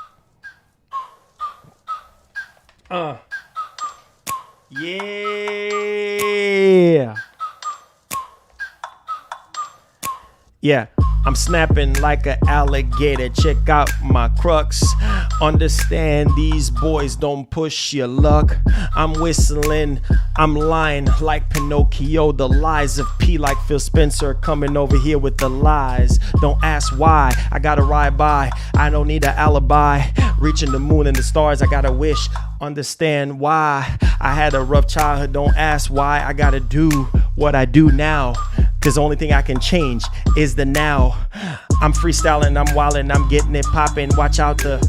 Yeah. Yeah. I'm snapping like an alligator. Check out my crux. Understand these boys don't push your luck. I'm whistling, I'm lying like Pinocchio. The lies of P like Phil Spencer coming over here with the lies. Don't ask why, I gotta ride by. I don't need an alibi. Reaching the moon and the stars, I gotta wish. Understand why I had a rough childhood. Don't ask why I gotta do what I do now. Cause the only thing I can change is the now. I'm freestyling, I'm wildin', I'm getting it poppin'. Watch out the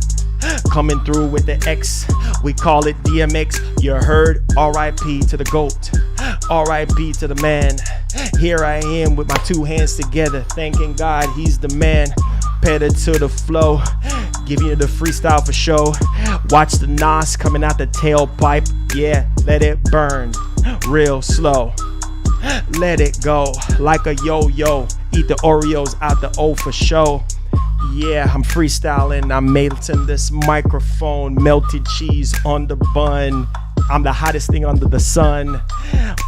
coming through with the X. We call it DMX. You heard? R.I.P. to the GOAT. R.I.P. to the man. Here I am with my 2 hands together, thanking God he's the man. Pedal to the flow. Giving you the freestyle for show. Watch the nos coming out the tailpipe. Yeah, let it burn real slow. Let it go like a yo-yo. Eat the Oreos out the O for show. Yeah, I'm freestyling. I'm melting this microphone. Melted cheese on the bun. I'm the hottest thing under the sun.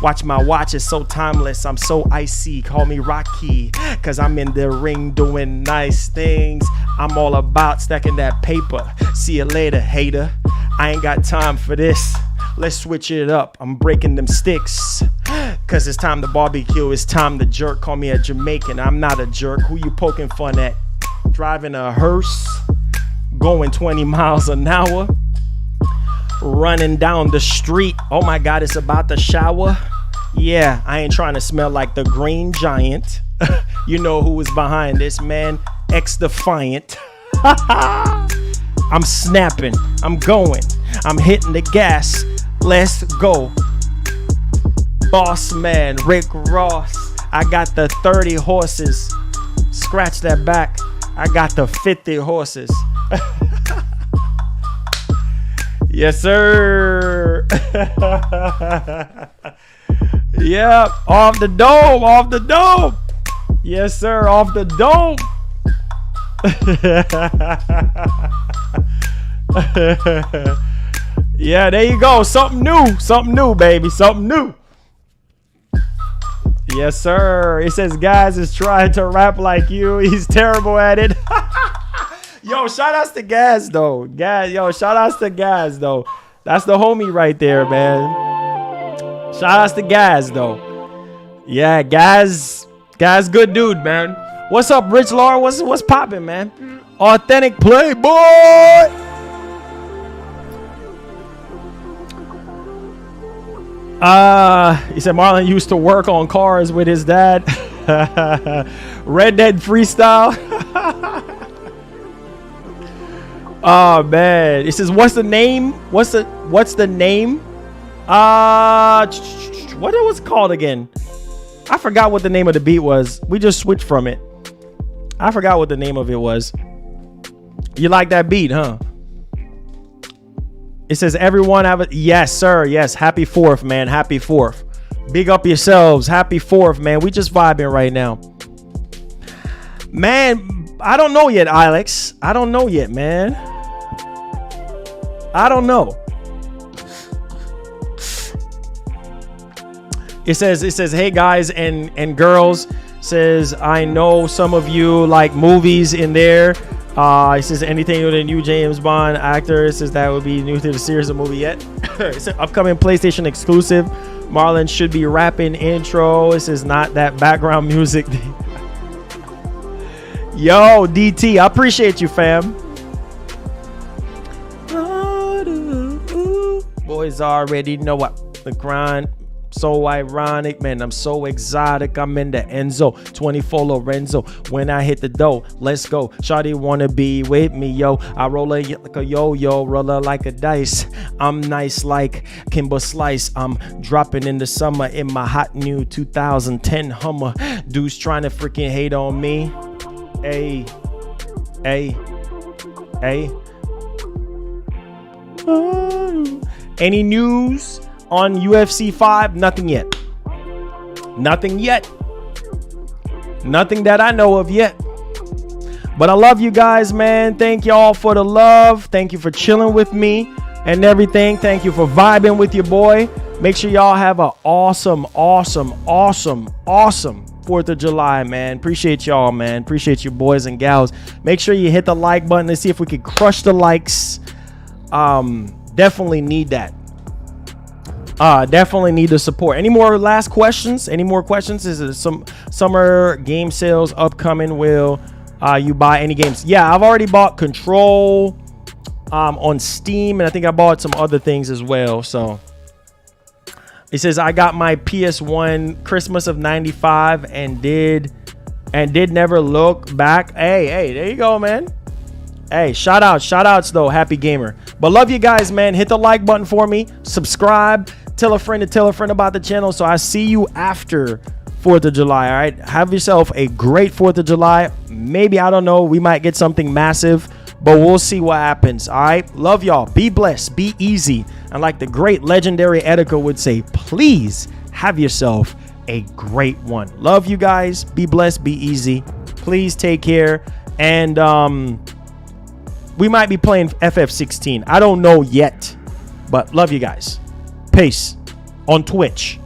Watch my watch, it's so timeless. I'm so icy, call me Rocky. Cause I'm in the ring doing nice things. I'm all about stacking that paper. See you later, hater. I ain't got time for this. Let's switch it up. I'm breaking them sticks. Cause it's time to barbecue, it's time to jerk. Call me a Jamaican, I'm not a jerk. Who you poking fun at? Driving a hearse, going 20 miles an hour. Running down the street. Oh my God, it's about to shower. Yeah, I ain't trying to smell like the Green Giant. You know who is behind this, man. X-Defiant. I'm snapping. I'm going. I'm hitting the gas. Let's go. Boss man, Rick Ross. I got the 30 horses. Scratch that back. I got the 50 horses. Yes, sir. Yep, off the dome, off the dome. Yes, sir, off the dome. Yeah, there you go. Something new, baby, something new. Yes, sir. It says, guys is trying to rap like you. He's terrible at it. Yo, shout outs to Gaz though. Shout outs to Gaz though. That's the homie right there, man. Shout outs to Gaz though. Yeah, Gaz, good dude, man. What's up, Rich Laura? What's poppin', man? Authentic Playboy. He said Marlon used to work on cars with his dad. Red Dead Freestyle. Oh man, it says, what's the name? What's the name? What it was called again? I forgot what the name of the beat was. We just switched from it. I forgot what the name of it was. You like that beat, huh? It says everyone have a yes, sir. Yes, happy 4th, man. Happy 4th. Big up yourselves. Happy 4th, man. We just vibing right now. Man, I don't know yet, Alex. I don't know yet, man. I don't know. It says, hey guys and girls. Says, I know some of you like movies in there. It says anything with a new James Bond actor. It says that would be new to the series of movie yet. It's an upcoming PlayStation exclusive. Marlon should be rapping intro. This is not that background music. Yo, DT, I appreciate you, fam. Boys already know what the grind. So ironic, man. I'm so exotic. I'm in the Enzo 24 Lorenzo. When I hit the dough, let's go. Shawty wanna be with me, yo. I roll like a yo-yo, roller like a dice. I'm nice like Kimber Slice. I'm dropping in the summer in my hot new 2010 Hummer. Dudes trying to freaking hate on me. Hey. Any news on UFC 5? Nothing yet. Nothing that I know of yet. But I love you guys, man. Thank y'all for the love. Thank you for chilling with me and everything. Thank you for vibing with your boy. Make sure y'all have an awesome 4th of July, man. Appreciate y'all, man. Appreciate you boys and gals. Make sure you hit the like button. Let's see if we can crush the likes. Definitely need that. Definitely need the support. Any more last questions? Any more questions? Is it some summer game sales upcoming? Will you buy any games? Yeah, I've already bought Control on Steam, and I think I bought some other things as well. So it says I got my PS1 Christmas of '95 and did never look back. Hey, there you go, man. Hey, shout outs though, Happy Gamer. But love you guys, man. Hit the like button for me. Subscribe. Tell a friend to tell a friend about the channel. So I see you after 4th of July. All right. Have yourself a great 4th of July. Maybe, I don't know, we might get something massive but we'll see what happens. All right, love y'all. Be blessed, be easy, and like the great legendary Etika would say, please have yourself a great one. Love you guys. Be blessed, be easy. Please take care. And we might be playing FF16. I don't know yet, but love you guys. Peace on Twitch.